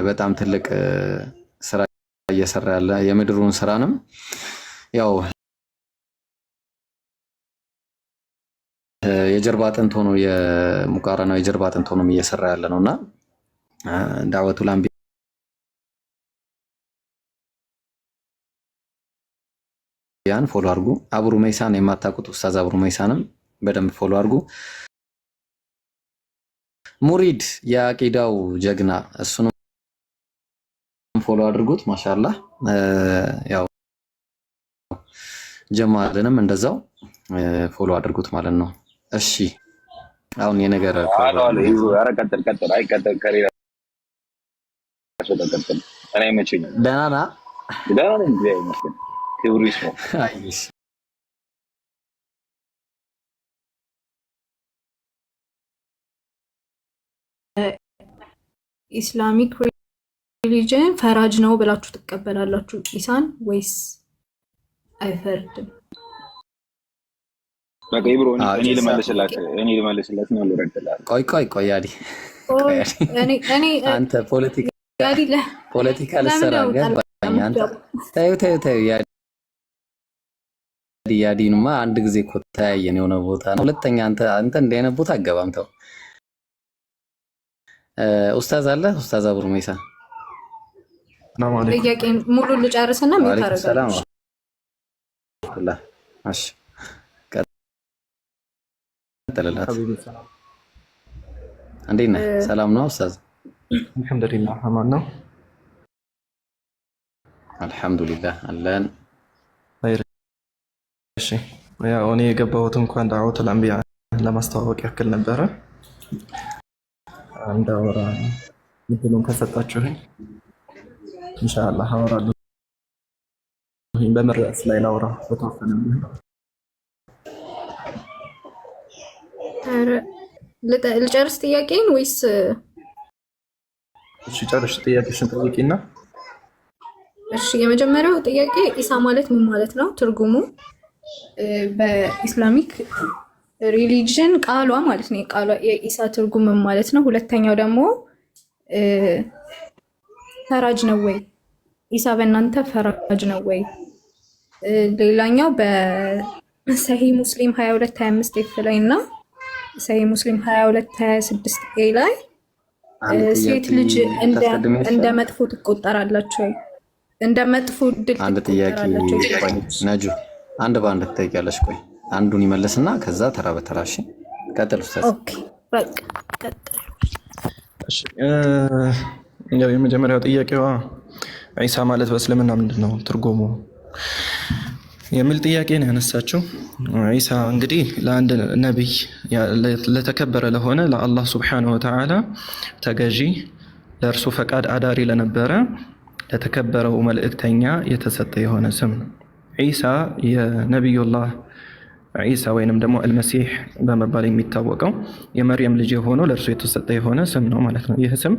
በጣም ትልቅ ስራ እየሰራ ያለ የምድሩን ስራንም ያው የጀርባ አጥንት ሆኖ የሙቃረናው የጀርባ አጥንት ሆኖ እየሰራ ያለ ነውና ዳዕወቱል አንቢያን ፎሎ አድርጉ። አቡ ሩመይሳን የማታውቁት ኡስታዝ አቡ ሩመይሳንም በደንብ ፎሎ አድርጉ። ሙሪድ የአቂዳው ጀግና እሱንም ፎሎ አድርጉት። ማሻአላህ ያው ጀማልንም እንደዛው ፎሎ አድርጉት ማለት ነው። እሺ አሁን የነገር ቀጥል አይቀጥል ከሌላ ተቀጥል እኔ መቼኝ ደህና ነኝ ይመስል ክብሩ ይስፋ። አይሽ ኢስላሚክ ሪሊጅን ፈራጅ ነው ብላችሁ ትቀበላላችሁ ኢሳን ወይስ አይፈርድም? በቃ ይብሮ እኔ ልመልስላት ነው ልረግላት። ቆይ ያዲ አንተ ፖለቲካ ልሰራ ገባኝ። አንተ ተይው ያዲኑማ አንድ ጊዜ እኮ ተያየን የሆነ ቦታ ነው። ሁለተኛ አንተ እንደ አይነት ቦታ አገባም። ተው ኡስታዝ አለ ኡስታዝ አቡ ሩመይሳ ጥያቄ ሙሉ ልጨርስና ምን ታረጋለሽ? እሺ ቀጥልላት። እንዴት ነህ? ሰላም ነው ኡስታዝ? አልሐምዱሊላህ አማን ነው። አልሐምዱሊላህ አለን። እሺ ያው እኔ የገባሁት እንኳን ዳዕወቱል አንቢያ ለማስተዋወቅ ያክል ነበረ። እንዳወራ ምንድነው ከሰጣችሁኝ ኢንሻአላህ አወራለሁ። በመረስ ላይ ላውራ በተወሰነ ልጨርስ ጥያቄን ወይስ? እሺ ጨርሽ ጥያቄሽን ጠይቂና። እሺ የመጀመሪያው ጥያቄ ኢሳ ማለት ምን ማለት ነው? ትርጉሙ በኢስላሚክ ሪሊጅን ቃሏ ማለት ነው። ቃሏ የኢሳ ትርጉም ምን ማለት ነው? ሁለተኛው ደግሞ ፈራጅ ነው ወይ? ኢሳ በእናንተ ፈራጅ ነው ወይ? ሌላኛው በሰሂህ ሙስሊም 2225 ኤፍ ላይ እና ሰሂህ ሙስሊም 2226 ኤ ላይ ሴት ልጅ እንደ መጥፎ ትቆጠራላችሁ ወይ? እንደ መጥፎ ድል አንድ ጥያቄ ትቆጠራላችሁ? ነጁ አንድ በአንድ ትጠይቂያለሽ። ቆይ አንዱን ይመልስና ከዛ ተራ በተራ እሺ፣ ቀጥል ኡስታዝ። ኦኬ በቃ ቀጥል። እሺ ያው የመጀመሪያው ጥያቄዋ ዒሳ ማለት በእስልምና ምንድነው ትርጉሙ የሚል ጥያቄ ነው ያነሳችው። ዒሳ እንግዲህ ለአንድ ነቢይ ለተከበረ ለሆነ ለአላህ ሱብሓነሁ ወተዓላ ተገዢ ለእርሱ ፈቃድ አዳሪ ለነበረ ለተከበረው መልእክተኛ የተሰጠ የሆነ ስም ነው። ዒሳ የነቢዩላህ ዒሳ ወይንም ደግሞ አልመሲህ በመባል የሚታወቀው የመርየም ልጅ የሆነው ለእርሱ የተሰጠ የሆነ ስም ነው ማለት ነው። ይህ ስም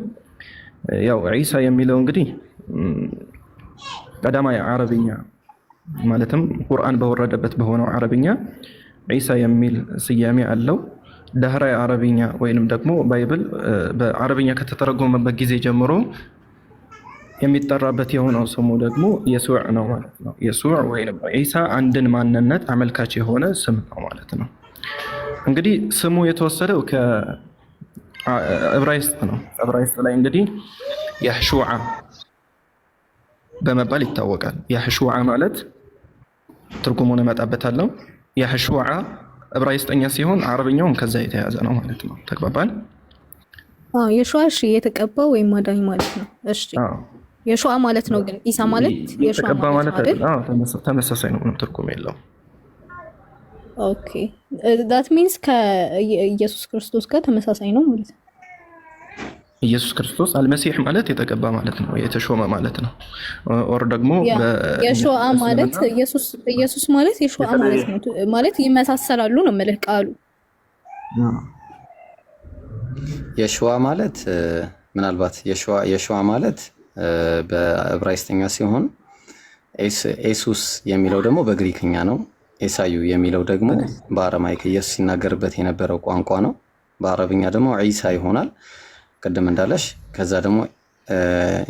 ያው ዒሳ የሚለው እንግዲህ ቀዳማይ አረብኛ ማለትም ቁርአን በወረደበት በሆነው አረብኛ ዒሳ የሚል ስያሜ አለው። ዳህራይ አረብኛ ወይንም ደግሞ ባይብል በአረብኛ ከተተረጎመበት ጊዜ ጀምሮ የሚጠራበት የሆነው ስሙ ደግሞ የሱዕ ነው ማለት ነው። የሱዕ ወይንም ዒሳ አንድን ማንነት አመልካች የሆነ ስም ነው ማለት ነው። እንግዲህ ስሙ የተወሰደው ከዕብራይስጥ ነው። ዕብራይስጥ ላይ እንግዲህ ያህሹዓ በመባል ይታወቃል። ያህሹዓ ማለት ትርጉሙን እመጣበታለሁ። ያህሹዓ ዕብራይስጥኛ ሲሆን አረብኛውም ከዛ የተያዘ ነው ማለት ነው። ተግባባን? የሹዓ እሺ፣ የተቀባው ወይም አዳኝ ማለት ነው። እሺ የሹዓ ማለት ነው። ግን ኢሳ ማለት የሹዓ ማለት አይደል? ተመሳሳይ ነው፣ ምንም ትርጉም የለውም። ኦኬ ዳት ሚንስ ከኢየሱስ ክርስቶስ ጋር ተመሳሳይ ነው ማለት ነው። ኢየሱስ ክርስቶስ አልመሲህ ማለት የተቀባ ማለት ነው፣ የተሾመ ማለት ነው። ኦር ደግሞ የሹዓ ማለት ኢየሱስ ማለት የሹዓ ማለት ነው። ማለት ይመሳሰላሉ ነው የምልህ ቃሉ። የሹዓ ማለት ምናልባት የሹዓ ማለት በዕብራይስጥኛ ሲሆን ኢየሱስ የሚለው ደግሞ በግሪክኛ ነው። ኢሳዩ የሚለው ደግሞ በአረማይክ ኢየሱስ ሲናገርበት የነበረው ቋንቋ ነው። በአረብኛ ደግሞ ዒሳ ይሆናል ቅድም እንዳለሽ። ከዛ ደግሞ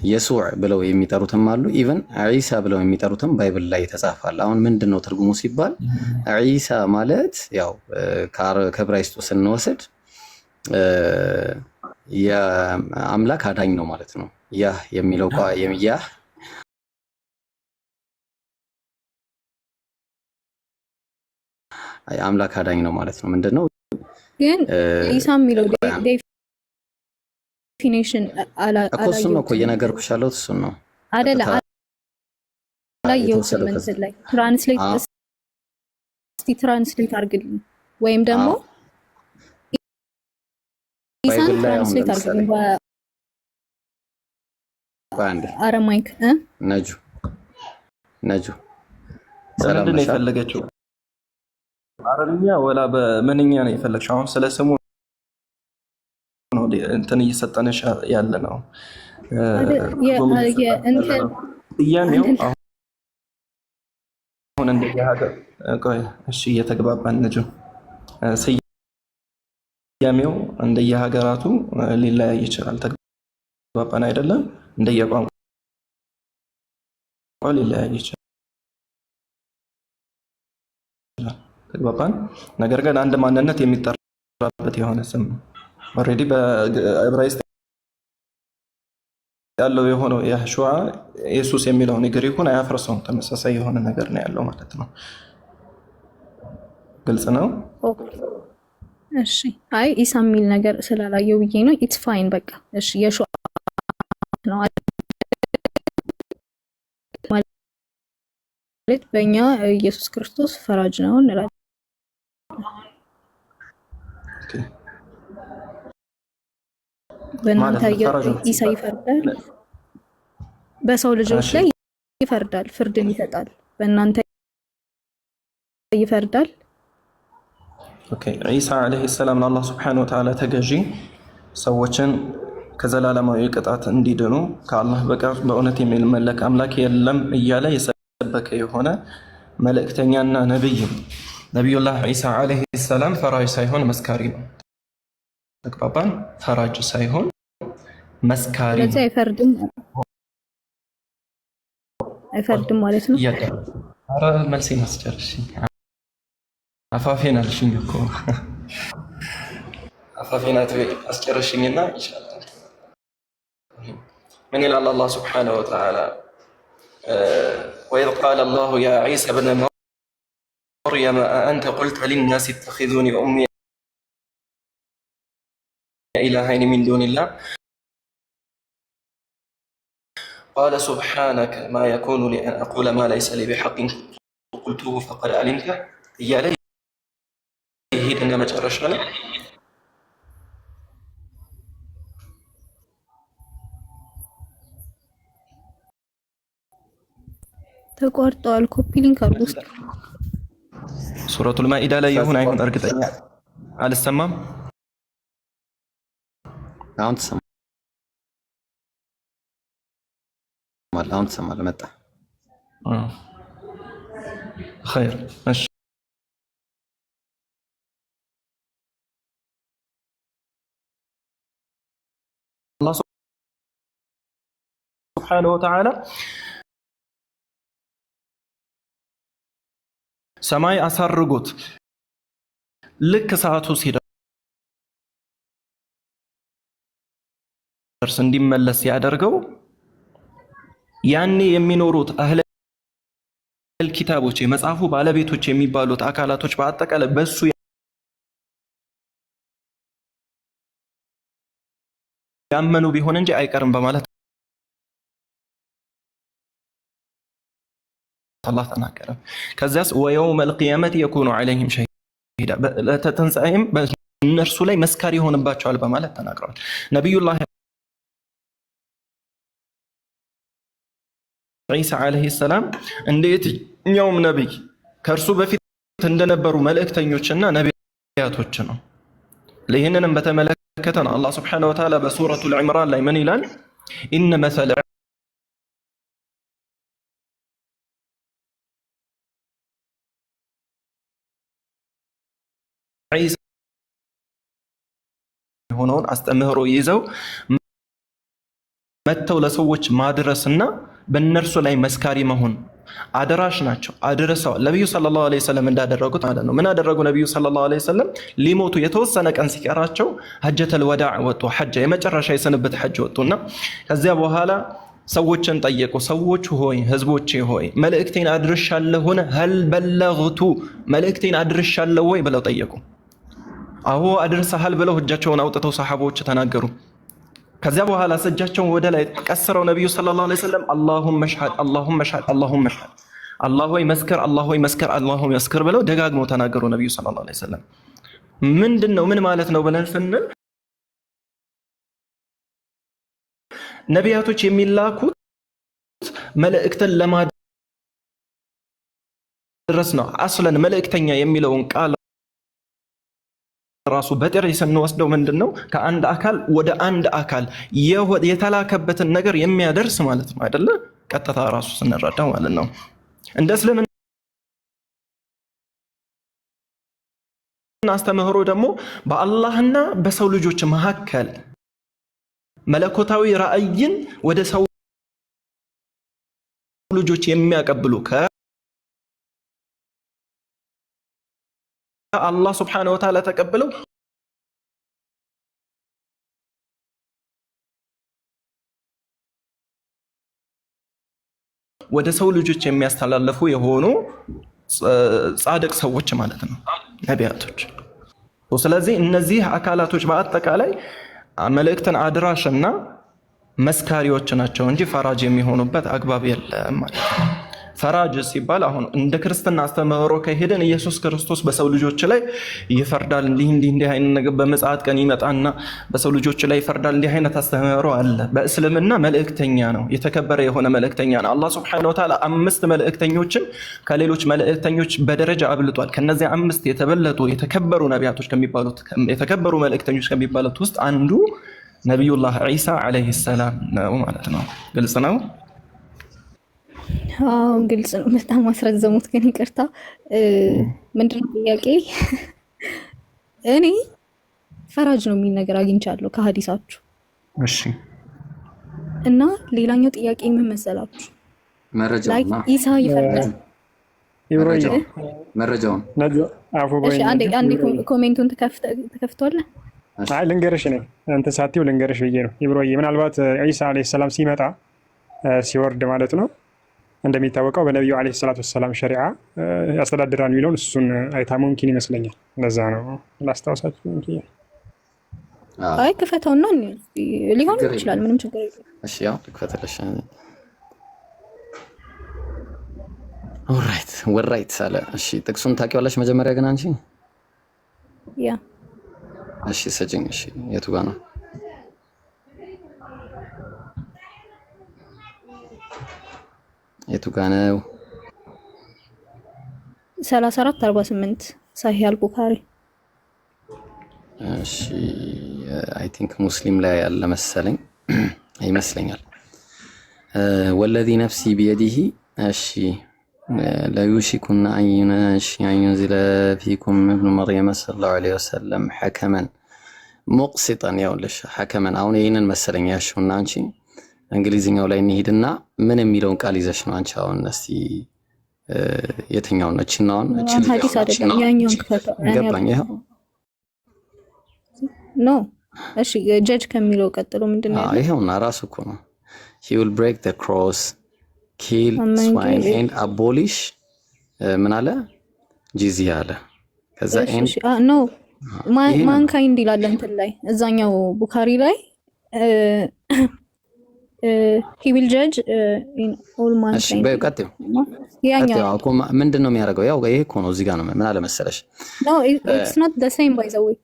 የሱዕ ብለው የሚጠሩትም አሉ። ኢቭን ዒሳ ብለው የሚጠሩትም ባይብል ላይ ተጻፋል። አሁን ምንድነው ትርጉሙ ሲባል ዒሳ ማለት ያው ከዕብራይስጡ ስንወስድ የአምላክ አዳኝ ነው ማለት ነው። ያህ የሚለው ያህ አምላክ አዳኝ ነው ማለት ነው። ምንድነው ግን ኢሳ የሚለው ዴፊኒሽን እሱን ነው እኮ እየነገርኩሽ ያለሁት እሱን ነው አይደለ? አላየሁትም እንትን ላይ ትራንስሌት አድርግልኝ ወይም ደግሞ ኢሳን ትራንስሌት አድርግልኝ በአረማይክ ነጁ ሰላም ነው የፈለገችው አረብኛ ወላ በምንኛ ነው የፈለግሽው? አሁን ስለ ስሙ ነው እንትን እየሰጠነሽ ያለ ነው። ስያሜው አሁን እንደየሀገር ቆይ እሺ፣ እየተግባባን ነጁ። ስያሜው እንደየሀገራቱ ሊለያይ ይችላል። ተግባባን አይደለም? እንደየቋንቋው ሊለያይ ይችላል። ተግባባን። ነገር ግን አንድ ማንነት የሚጠራበት የሆነ ስም ነው። ኦልሬዲ በዕብራይስጥ ያለው የሆነው ያህሹዓ ኢየሱስ የሚለውን ግሪኩን አያፍርሰውም። ተመሳሳይ የሆነ ነገር ነው ያለው ማለት ነው። ግልጽ ነው። እሺ አይ ኢሳ የሚል ነገር ስላላየው ብዬ ነው። ኢትስ ፋይን በቃ እሺ። የሹዓ ነው ማለት በእኛ ኢየሱስ ክርስቶስ ፈራጅ ነው እንላለን። በእናንተ ኢሳ ይፈርዳል፣ በሰው ልጆች ላይ ይፈርዳል፣ ፍርድን ይሰጣል። በእናንተ ይፈርዳል። ኦኬ ኢሳ አለይሂ ሰላም ለአላህ ሱብሓነሁ ወተዓላ ተገዢ፣ ሰዎችን ከዘላለማዊ ቅጣት እንዲድኑ ከአላህ በቀር በእውነት የሚመለክ አምላክ የለም እያለ የሰበከ የሆነ መልእክተኛና ነብይ። ነቢዩላህ ኢሳ አለይሂ ሰላም ፈራጅ ሳይሆን መስካሪ ነው። ተግባባን? ፈራጅ ሳይሆን መስካሪ ነው። ስለዚህ አይፈርድም ማለት ነው። ኧረ መልሴን አስጨርሽኝ። አፋፌን አልሽኝ እኮ አፋፌን አስጨርሽኝና ይሻላል። من إلى الله سبحانه وتعالى وإذ قال الله يا عيسى بن مريم أأنت قلت للناس اتخذوني وأمي إلهين من دون الله قال سبحانك ما يكون لي أن أقول ما ليس لي بحق قلته فقد علمته يا لي هيدنا مجرشنا ተቋርጧል። ኮፒ ሊንክ አድርጉ። ሱረቱል ማኢዳ ላይ ይሁን አይሁን እርግጠኛ አልሰማም። አሁን ትሰማለህ መጣ። ኸይር እሺ አላህ ሱብሓነሁ ወተዓላ ሰማይ አሳርጎት ልክ ሰዓቱ ሲደርስ እንዲመለስ ያደርገው ያኔ የሚኖሩት አህለ ኪታቦች የመጽሐፉ ባለቤቶች የሚባሉት አካላቶች በአጠቃላይ በሱ ያመኑ ቢሆን እንጂ አይቀርም በማለት አላህ ተናገረ። ከዚያስ ወየውመል ቂያመቲ የኩኑ ዐለይሂም ሸሂዳ ለተንሳኤም በእነርሱ ላይ መስካሪ ይሆንባቸዋል በማለት ተናግረዋል። ነቢዩላህ ዒሳ ዓለይሂ ሰላም እንደየትኛውም ነቢይ ከእርሱ በፊት እንደነበሩ መልእክተኞችና ነቢያቶች ነው። ይህንንም በተመለከተ ነው አላህ ሱብሓነሁ ወተዓላ በሱረቱል ዒምራን ላይ ምን ይላል? ኢነ መሰለ ዒሳ የሆነውን አስተምህሮ ይዘው መተው ለሰዎች ማድረስና በእነርሱ ላይ መስካሪ መሆን አደራሽ ናቸው። አድርሰዋል። ነቢዩ ሰለላሁ ዐለይሂ ወሰለም እንዳደረጉት ማለት ነው። ምን አደረጉ? ነቢዩ ሰለላሁ ዐለይሂ ወሰለም ሊሞቱ የተወሰነ ቀን ሲቀራቸው ሐጀተል ወዳዕ ወጡ። ሐጀ የመጨረሻ የስንብት ሐጅ ወጡና ከዚያ በኋላ ሰዎችን ጠየቁ። ሰዎች ሆይ ህዝቦቼ ሆይ መልእክቴን አድርሻለሁን? ሀል በለግቱ መልእክቴን አድርሻለሁ ወይ ብለው ጠየቁ። አዎ አድርሰሃል ብለው እጃቸውን አውጥተው ሰሐቦች ተናገሩ። ከዚያ በኋላ እጃቸውን ወደ ላይ ቀስረው ነቢዩ ሰለላሁ ዐለይሂ ወሰለም አላሁመ ሽሀድ አላሁመ ሽሀድ አላሁመ ሽሀድ አላህ ሆይ መስክር አላህ ሆይ መስክር አላህ ሆይ መስክር ብለው ደጋግመው ተናገሩ ነቢዩ ሰለላሁ ዐለይሂ ወሰለም። ምንድነው ምን ማለት ነው ብለን ስንል ነቢያቶች የሚላኩት መልእክትን ለማድረስ ነው። አስለን መልእክተኛ የሚለውን ቃል ራሱ በጥሬ ስንወስደው ምንድነው ከአንድ አካል ወደ አንድ አካል የተላከበትን ነገር የሚያደርስ ማለት ነው አይደለ? ቀጥታ ራሱ ስንረዳው ማለት ነው። እንደ እስልምና አስተምህሮ ደግሞ በአላህና በሰው ልጆች መካከል መለኮታዊ ራእይን ወደ ሰው ልጆች የሚያቀብሉ አላህ ሱብሓነሁ ወተዓላ ተቀብለው ወደ ሰው ልጆች የሚያስተላልፉ የሆኑ ጻድቅ ሰዎች ማለት ነው ነቢያቶች። ስለዚህ እነዚህ አካላቶች በአጠቃላይ መልእክትን አድራሽና መስካሪዎች ናቸው እንጂ ፈራጅ የሚሆኑበት አግባብ የለም ማለት ነው። ፈራጅ ሲባል አሁን እንደ ክርስትና አስተምህሮ ከሄደን ኢየሱስ ክርስቶስ በሰው ልጆች ላይ ይፈርዳል፣ እንዲህ አይነት ነገር በመጽአት ቀን ይመጣና በሰው ልጆች ላይ ይፈርዳል። እንዲህ አይነት አስተምህሮ አለ። በእስልምና መልእክተኛ ነው፣ የተከበረ የሆነ መልእክተኛ ነው። አላህ ሱብሓነሁ ወተዓላ 5 መልእክተኞችን ከሌሎች መልእክተኞች በደረጃ አብልጧል። ከነዚህ 5 የተበለጡ የተከበሩ ነቢያቶች ከሚባሉት የተከበሩ መልእክተኞች ከሚባሉት ውስጥ አንዱ ነቢዩላህ ዒሳ ዓለይሂ ሰላም ነው ማለት ነው። ግልጽ ነው? አዎ ግልጽ ነው። በጣም አስረዘሙት ግን ይቅርታ። ምንድነው ጥያቄ? እኔ ፈራጅ ነው የሚል ነገር አግኝቻለሁ ከሀዲሳችሁ። እሺ። እና ሌላኛው ጥያቄ ምን መሰላችሁ? መረጃውና ኢሳ ይፈርዳል። መረጃውን እሺ፣ አንዴ ኮሜንቱን ተከፍቷል። አይ ልንገርሽ ነኝ እንትን ሳትይው ልንገርሽ ብዬ ነው ኢብሮዬ። ምናልባት ዒሳ ዓለይሂ ሰላም ሲመጣ ሲወርድ ማለት ነው እንደሚታወቀው በነቢዩ ዓለይሂ ሰላቱ ወሰላም ሸሪዓ ያስተዳድራል የሚለውን እሱን አይታ ሙምኪን ይመስለኛል። ለዛ ነው ላስታውሳችሁ። አይ ክፈተውና ሊሆን ይችላል፣ ምንም ችግር የለም። እሺ ያው ልክፈትልሽ። ኦልራይት ወራይት አለ። እሺ ጥቅሱን ታውቂዋለሽ መጀመሪያ ግን አንቺ? ያ እሺ ሰጭኝ። እሺ የቱ ጋር ነው? የቱ ጋር ነው? 34:48 ሳሂህ አልቡኻሪ። እሺ አይ ቲንክ ሙስሊም ላይ ያለ መሰለኝ ይመስለኛል። ወለዚ ነፍሲ ቢየዲሂ እሺ ለዩሽኩና አዩንዚለ ፊኩም ኢብኑ መርየም ሰለላሁ ዐለይሂ ወሰለም ሐከመን ሙቅሲጠን። ያውልሽ ሐከመን አሁን ይሄንን መሰለኝ ያሽውና አንቺ እንግሊዝኛው ላይ እንሂድና ምን የሚለውን ቃል ይዘሽ ነው አንቺ አሁን እስቲ የትኛው ነው? እቺናውን እቺ ሐዲስ አይደለም ያኛውን ክፈተው። ገባኝ። ይሄው ኖ እሺ ጀጅ ከሚለው ቀጥሎ ምንድነው ያለው? ይሄውና ራሱ እኮ ነው he will break the cross kill swine and abolish ምን አለ ጂዚያ አለ። ከዛ ኖ ማንካይንድ ይላል እንትን ላይ እዛኛው ቡኻሪ ላይ he will judge in all mankind። እሺ በቀጥታ ያኛው እኮ ምንድነው የሚያደርገው? ያው ይሄ እኮ ነው እዚህ ጋር ነው ምን አለ መሰለሽ? no it's not the same by the way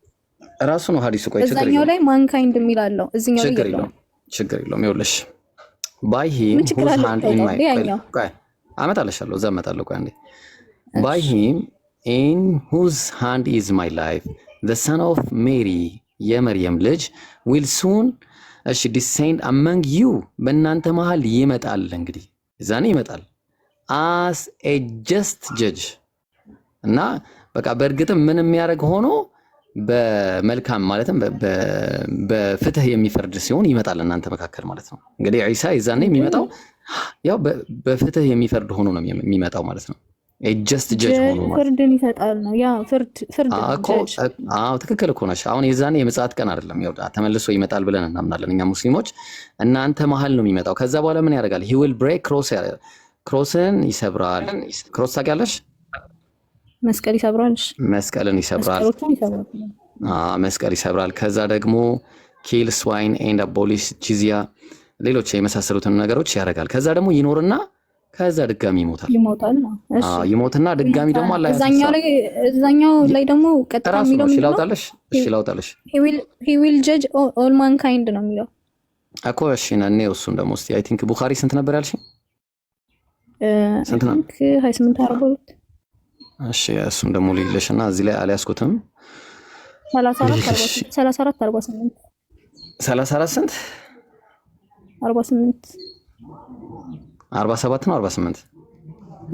ራሱ ነው ሐዲሱ። ቆይ ችግር የለውም እዛኛው ላይ ማንካይንድ የሚላለው እዚህኛው ላይ ችግር የለውም። ይኸውልሽ by him whose hand in my ቆይ አመጣለሻለሁ እዛ አመጣለሁ። ቆይ አንዴ by him in whose hand is my life the son of Mary የመርየም ልጅ will soon እሺ descend among you በእናንተ መሃል ይመጣል። እንግዲህ እዛኔ ይመጣል as a just judge እና በቃ በእርግጥም ምን የሚያደርግ ሆኖ በመልካም ማለትም በፍትህ የሚፈርድ ሲሆን ይመጣል እናንተ መካከል ማለት ነው። እንግዲህ ዒሳ ይዛኔ የሚመጣው ያው በፍትህ የሚፈርድ ሆኖ ነው የሚመጣው ማለት ነው። ጀስት ጀጅ ሆኖ ማለት ፍርድን ይሰጣል ነው ያ ፍርድ ጀጅ። አዎ ትክክል እኮ ነሽ። አሁን የዛኔ የምጽአት ቀን አይደለም ያው ተመልሶ ይመጣል ብለን እናምናለን እኛ ሙስሊሞች። እናንተ መሃል ነው የሚመጣው። ከዛ በኋላ ምን ያደርጋል? he will break ክሮስን ይሰብራል። ክሮስ ታውቂያለሽ? መስቀል ይሰብራል። መስቀልን ይሰብራል። መስቀል ይሰብራል። ከዛ ደግሞ ኪል ስዋይን ኤንድ አቦሊሽ ጂዚያ ሌሎች የመሳሰሉትን ነገሮች ያደርጋል። ከዛ ደግሞ ይኖርና ከዛ ድጋሚ ይሞታል። ይሞትና ድጋሚ ደግሞ አላ እዛኛው ላይ ደግሞ ቀጥታ የሚለው ነው ላውጣለሽ he will judge all mankind ነው የሚለው እኮ። እሺ ነኔ እሱን ደግሞ እስቲ አይ ቲንክ ቡኻሪ ስንት ነበር ያልሽኝ? ስንት ነው? 2842 እሺ እሱን ደግሞ ልይልሽና እዚህ ላይ አልያዝኩትም። 34 48 34 ስንት 48 47 ነው 48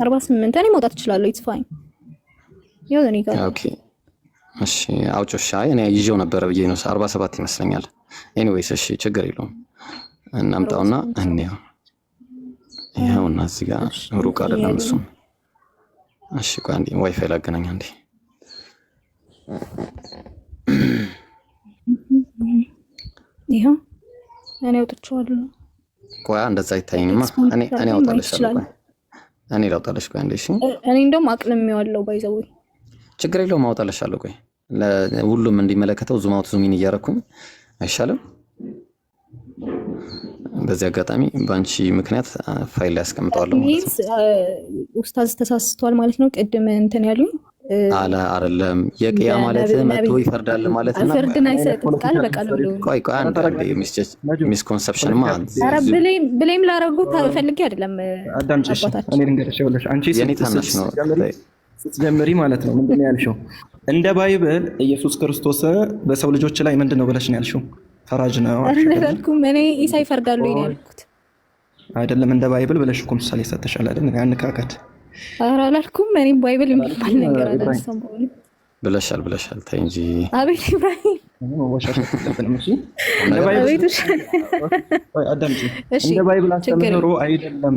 48 እኔ መውጣት እችላለሁ። ኢትስ ፋይን ይኸው እኔ ጋር ኦኬ። እሺ አውጮሽ እኔ ይዤው ነበር ብዬ ነው 47 ይመስለኛል። ኤኒዌይስ እሺ ችግር የለውም እናምጣውና እንየው። ይኸውና እዚህ ጋር ሩቅ አይደለም እሱ። እሺ ቆይ አንዴ ዋይፋይ ላገናኝ አንዴ። ይኸው እኔ አውጥቼዋለሁ። ቆይ እንደዛ አይታየኝማ። እኔ አውጣለሻለሁ። ቆይ እኔ ላውጣለሽ። ቆይ አንዴ እሺ። እኔ እንደውም አቅልሜዋለሁ ባይዘው ችግር የለውም አውጣለሻለሁ። ቆይ ለሁሉም እንዲመለከተው ዙም አውት ዙም ኢን እያደረኩኝ አይሻልም? በዚህ አጋጣሚ ባንቺ ምክንያት ፋይል ላይ አስቀምጠዋለሁ ማለት ነው። ኡስታዝ ተሳስቷል ማለት ነው። ቅድም እንትን ያሉኝ አይደለም የቂያ ማለት መጥቶ ይፈርዳል ማለት ነው። ፍርድን አይሰጥም ቃል በቃል ብሎ ቆይ አንድ ሚስኮንሰፕሽን ማለት ኧረ ብሌም ላደረጉት ፈልጌ አይደለም። አባታችን እኔ ልንገርሽ ይኸውልሽ አንቺ ስትጀምሪ ማለት ነው ምንድን ነው ያልሽው? እንደ ባይብል ኢየሱስ ክርስቶስ በሰው ልጆች ላይ ምንድን ነው ብለሽ ነው ያልሽው? ፈራጅ ነው አልኩም። እኔ ኢሳ ይፈርዳሉ ነው ያልኩት አይደለም። እንደ ባይብል ብለሽ እኮ ምሳሌ ሰጥተሻል አይደል? ያንካካት ኧረ አላልኩም። እኔ ባይብል የሚባል ነገር አላስተም ብለሻል። ተይ እንጂ አቤት ኢብራሂም እንደ ባይብል አስተምህሮ አይደለም።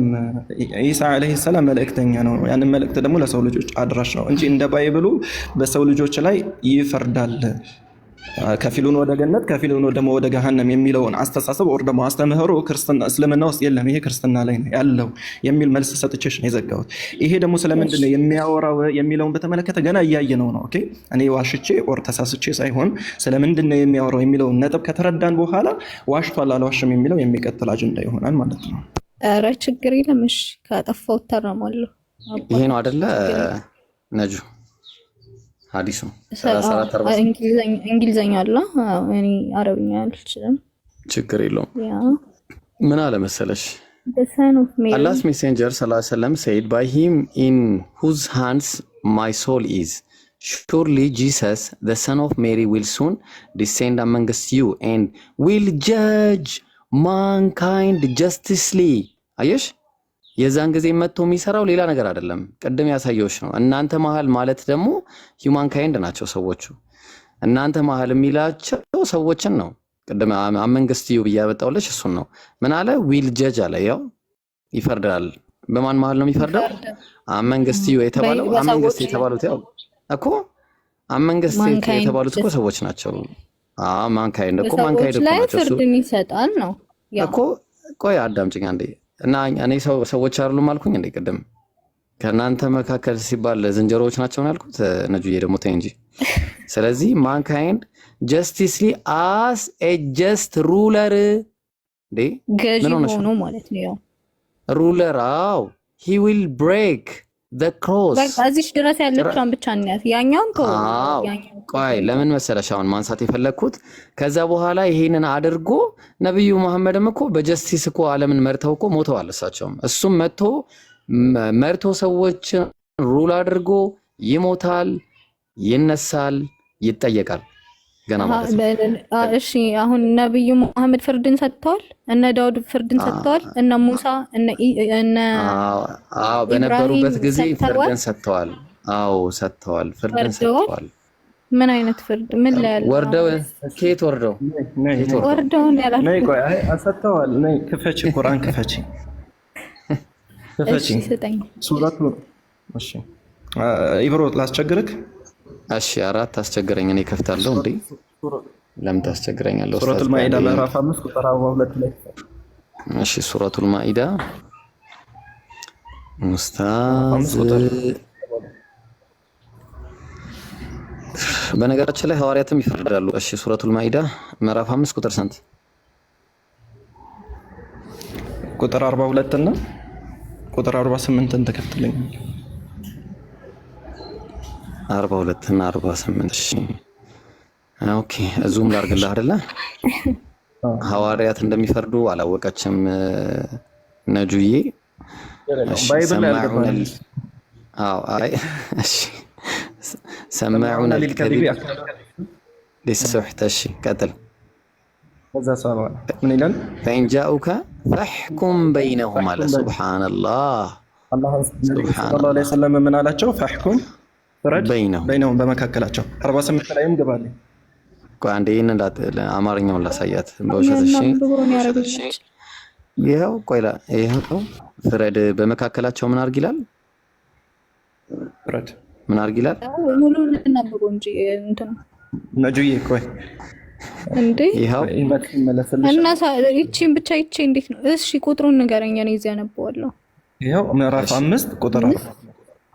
ኢሳ አለይሂ ሰላም መልእክተኛ ነው። ያንን መልእክት ደግሞ ለሰው ልጆች አድራሽ ነው እንጂ እንደ ባይብሉ በሰው ልጆች ላይ ይፈርዳል ከፊሉን ወደ ገነት ከፊሉን ደግሞ ወደ ገሃነም የሚለውን አስተሳሰብ ወር ደግሞ አስተምህሮ ክርስትና እስልምና ውስጥ የለም፣ ይሄ ክርስትና ላይ ነው ያለው የሚል መልስ ሰጥቼሽ ነው የዘጋሁት። ይሄ ደግሞ ስለምንድን ነው የሚያወራው የሚለውን በተመለከተ ገና እያየነው ነው። ኦኬ እኔ ዋሽቼ ወር ተሳስቼ ሳይሆን ስለምንድን ነው የሚያወራው የሚለውን ነጥብ ከተረዳን በኋላ ዋሽቷል አልዋሽም የሚለው የሚቀጥል አጀንዳ ይሆናል ማለት ነው። ኧረ ችግር የለም። እሺ ካጠፋው እታረማለሁ። ይሄ ነው አይደለ ነጁ ሐዲሱ እንግሊዘኛ አለ። እኔ አረብኛ አልችልም። ችግር የለውም። ምን አለ መሰለሽ Allah's messenger sallallahu alaihi wasallam said, by him in whose hands my soul is, surely Jesus the son of Mary will soon descend amongst you and will judge mankind justly. አየሽ የዛን ጊዜ መጥቶ የሚሰራው ሌላ ነገር አይደለም፣ ቅድም ያሳየውሽ ነው። እናንተ መሃል ማለት ደግሞ ሂውማን ካይንድ ናቸው ሰዎቹ። እናንተ መሃል የሚላቸው ሰዎችን ነው። ቅድም አመንግስት ዩ ብያበጣውለሽ እሱን ነው። ምን አለ? ዊል ጀጅ አለ። ያው ይፈርዳል። በማን መሃል ነው የሚፈርደው? አመንግስት ዩ የተባለው አመንግስት የተባሉት ያው እኮ አመንግስት የተባሉት እኮ ሰዎች ናቸው። ማንካይንድ እኮ ማንካይንድ እኮ ናቸው። ፍርድን ይሰጣል ነው እኮ። ቆይ አዳምጪኝ አንዴ። እና እኔ ሰዎች አይደሉም አልኩኝ እንዴ ቅድም? ከናንተ መካከል ሲባል ዝንጀሮዎች ናቸው ነው ያልኩት። ነጁዬ ደግሞ ተይ እንጂ። ስለዚህ ማንካይንድ ጀስቲስሊ አስ ኤ ጀስት ሩለር እንዴ ገዢ ሆኖ ማለት ነው። ያው ሩለር አው he will break the cross በቃ እዚህ ድረስ ያለችውን ብቻ እናያት። ያኛውን ቆይ ለምን መሰለሽ አሁን ማንሳት የፈለኩት ከዛ በኋላ ይሄንን አድርጎ ነብዩ መሐመድም እኮ በጀስቲስ እኮ ዓለምን መርተው እኮ ሞተዋል። እሱም መርቶ ሰዎች ሩል አድርጎ ይሞታል፣ ይነሳል፣ ይጠየቃል ገና ማለት ነው። እሺ አሁን ነብዩ መሐመድ ፍርድን ሰጥተዋል፣ እነ ዳውድ ፍርድን ሰጥተዋል፣ እነ ሙሳ እነ በነበሩበት ጊዜ ፍርድን ሰጥተዋል። ሰጥተዋል፣ ፍርድን ሰጥተዋል። ምን አይነት ፍርድ? ምን ላይ ያለው ወርደው ከየት ወርደው ነው ያላችሁ? ነይ ቆይ ሰጥተዋል። ነይ ክፈቺ፣ ቁርአን ክፈቺ፣ ክፈቺ ስጠኝ ሱረቱ። እሺ ኢብሮ ላስቸግርክ። እሺ አራት አስቸግረኝ። እኔ ከፍታለሁ እንዴ ለምን ታስቸግረኛለህ? ሱረቱል ማኢዳ ምዕራፍ 5 ቁጥር 42 ላይ። እሺ ሱረቱል ማኢዳ ኡስታዝ። በነገራችን ላይ ሐዋርያትም ይፈርዳሉ። እሺ ሱረቱል ማኢዳ ምዕራፍ 5 ቁጥር ስንት? ቁጥር 42 እና ቁጥር 48ን ተከትለኝ። 42 እና 48 እሺ ኦኬ። እዙም ላርግልህ አይደለ? ሐዋርያት እንደሚፈርዱ አላወቀችም ነጁዬ። ሰማዑና ሊልከዚብ ሊስሕት። እሺ ቀጥል። ምን ይላል? ፈኢን ጃኡከ ፈሕኩም በይነሁም አለ። ሱብሓነላህ። ሰለላሁ ዐለይሂ ወሰለም ምን አላቸው? ፈሕኩም ፍረድ በይነሁም በመካከላቸው። 48 ላይም ገባለኝ። ቆይ አንዴ አማርኛውን ላሳያት በውሸት። እሺ ይኸው ቆይ ይኸው ፍረድ በመካከላቸው ምን አድርግ ይላል? ፍረድ ምን አድርግ ይላል? ሙሉ ልናብሩ እንጂ እንትን ነጁዬ ቆይ እንዴ ይኸው እና እቺን ብቻ ይቺ እንዴት ነው? እሺ ቁጥሩን ንገረኝ፣ እኔ እዚያ አነበዋለሁ። ይኸው ምዕራፍ 5 ቁጥር 4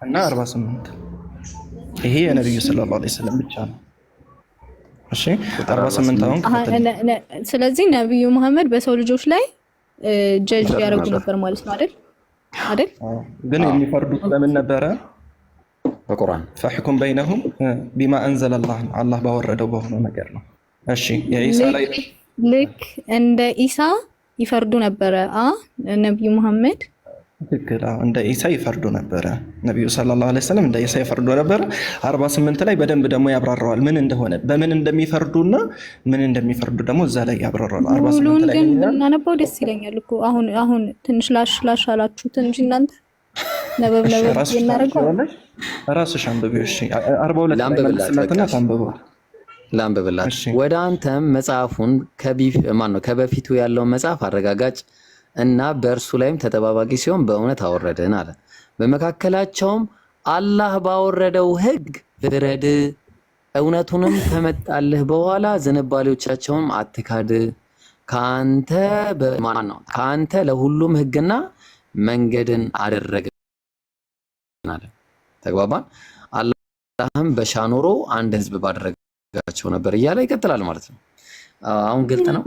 እና 48 ይሄ የነብዩ ሰለላሁ ዐለይሂ ወሰለም ብቻ ነው። እሺ 48 አሁን ስለዚህ ነብዩ መሐመድ በሰው ልጆች ላይ ጀጅ ያደርጉ ነበር ማለት ነው አይደል? ግን የሚፈርዱት ለምን ነበረ? በቁርአን ፈሕኩም በይነሁም ቢማ አንዘለ አላህ ባወረደው በሆነው ነገር ነው። እሺ የኢሳ ላይ ልክ እንደ ኢሳ ይፈርዱ ነበረ ነብዩ መሐመድ። ትክክል። እንደ ኢሳ ይፈርዱ ነበረ ነብዩ ሰለላሁ ዐለይሂ ወሰለም፣ እንደ ኢሳ ይፈርዱ ነበረ። 48 ላይ በደንብ ደግሞ ያብራራዋል ምን እንደሆነ፣ በምን እንደሚፈርዱና ምን እንደሚፈርዱ ደግሞ እዛ ላይ ያብራራዋል። 48 ላይ ግን እናነበው ደስ ይለኛል እኮ። አሁን ትንሽ ላሽ አላችሁት እንጂ እናንተ ነበብ እናደርገው ራስሽ አንብቢው። እሺ 42 ላይ መልስላትና ታንብበው። ላንብብላት። ወደ አንተም መጽሐፉን ከበፊቱ ያለውን መጽሐፍ አረጋጋጭ እና በእርሱ ላይም ተጠባባቂ ሲሆን በእውነት አወረድን አለ። በመካከላቸውም አላህ ባወረደው ሕግ ፍረድ፣ እውነቱንም ከመጣልህ በኋላ ዝንባሌዎቻቸውንም አትካድ። ከአንተ ለሁሉም ህግና መንገድን አደረግን አለ። ተግባባን። አላህም በሻኖሮ አንድ ህዝብ ባደረጋቸው ነበር እያለ ይቀጥላል ማለት ነው። አሁን ግልጽ ነው።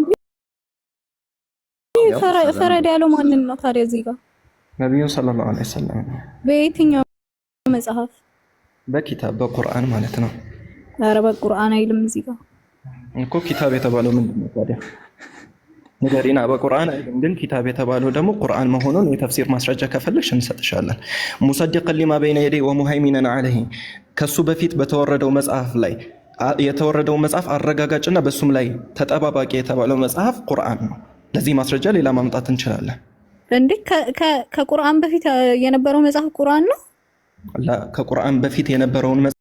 ፈረድ ያለው ማንን ነው ታዲያ? እዚህ ጋር ነብዩ ሰለላሁ ዐለይሂ ወሰለም በየትኛው መጽሐፍ? በኪታብ በቁርአን ማለት ነው። ኧረ በቁርአን አይልም እዚህ ጋር እኮ። ኪታብ የተባለው ምንድን ነው ታዲያ? ንገሪና። በቁርአን አይልም፣ ግን ኪታብ የተባለው ደግሞ ቁርአን መሆኑን የተፍሲር ማስረጃ ከፈለግሽ እንሰጥሻለን። ሙሰዲቀን ሊማ በይነ የደይ ወሙሃይሚነን ዐለይሂ፣ ከሱ በፊት በተወረደው መጽሐፍ ላይ የተወረደው መጽሐፍ አረጋጋጭና በሱም ላይ ተጠባባቂ የተባለው መጽሐፍ ቁርአን ነው። ለዚህ ማስረጃ ሌላ ማምጣት እንችላለን። እንዴ ከቁርአን በፊት የነበረው መጽሐፍ ቁርአን ነው? ከቁርአን በፊት የነበረውን መጽሐፍ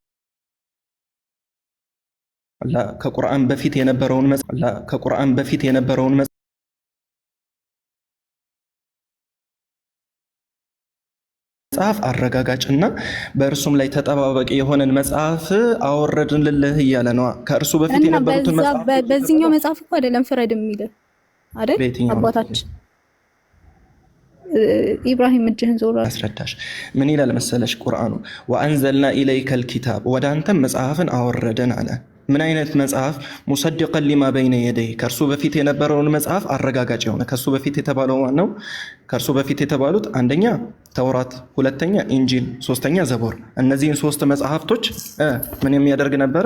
መጽሐፍ አረጋጋጭና በእርሱም ላይ ተጠባባቂ የሆነን መጽሐፍ አወረድንልህ እያለ ነው። ከእርሱ በፊት የነበሩትን መጽሐፍ በዚህኛው መጽሐፍ እኮ አይደለም ፍረድ የሚል አይደል? አባታችን ኢብራሂም እጅህን ዞር አስረዳሽ። ምን ይላል መሰለሽ ቁርአኑ? ወአንዘልና ኢለይከል ኪታብ፣ ወደ አንተም መጽሐፍን አወረደን አለ። ምን አይነት መጽሐፍ? ሙሰዲቀን ሊማ በይነ የደይ፣ ከእርሱ በፊት የነበረውን መጽሐፍ አረጋጋጭ የሆነ። ከእርሱ በፊት የተባለው ነው። ከእርሱ በፊት የተባሉት አንደኛ ተውራት፣ ሁለተኛ ኢንጂል፣ ሶስተኛ ዘቦር። እነዚህን ሶስት መጽሐፍቶች ምን የሚያደርግ ነበረ?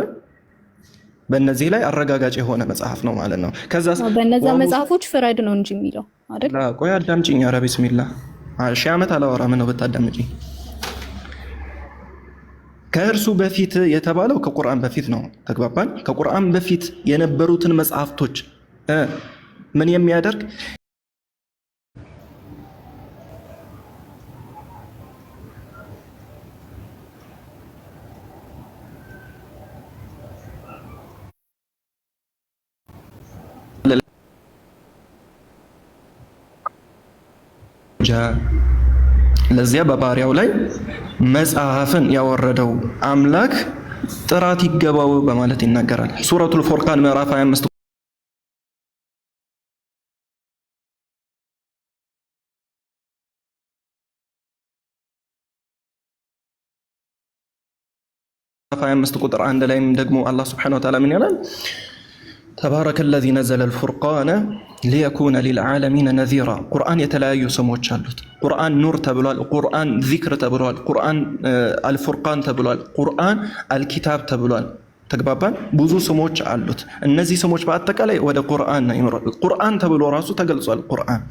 በእነዚህ ላይ አረጋጋጭ የሆነ መጽሐፍ ነው ማለት ነው። ከዛ በእነዛ መጽሐፎች ፍረድ ነው እንጂ የሚለው አይደል? ቆይ አዳምጪኝ። ኧረ ቢስሚላ ሺህ ዓመት አላወራም ነው ብታዳምጪኝ። ከእርሱ በፊት የተባለው ከቁርአን በፊት ነው። ተግባባን? ከቁርአን በፊት የነበሩትን መጽሐፍቶች ምን የሚያደርግ ለዚያ በባሪያው ላይ መጽሐፍን ያወረደው አምላክ ጥራት ይገባው በማለት ይናገራል። ሱረቱል ፉርቃን ምዕራፍ 25 ቁጥር 1 ላይም ደግሞ አላህ ሱብሓነሁ ወተዓላ ምን ይላል? ተባረከ ለዚ ነዘለ ልፉርቃነ ሊየኩነ ሊልዓለሚነ ነዚራ። ቁርአን የተለያዩ ስሞች አሉት። ቁርአን ኑር ተብሏል። ቁርአን ዚክር ተብሏል። ቁርአን አልፉርቃን ተብሏል። ቁርአን አልኪታብ ተብሏል። ተግባባን? ብዙ ስሞች አሉት። እነዚህ ስሞች በአጠቃላይ ወደ ቁርአን ነው ይመራሉ። ቁርአን ተብሎ ራሱ ተገልጿል። ቁርአን።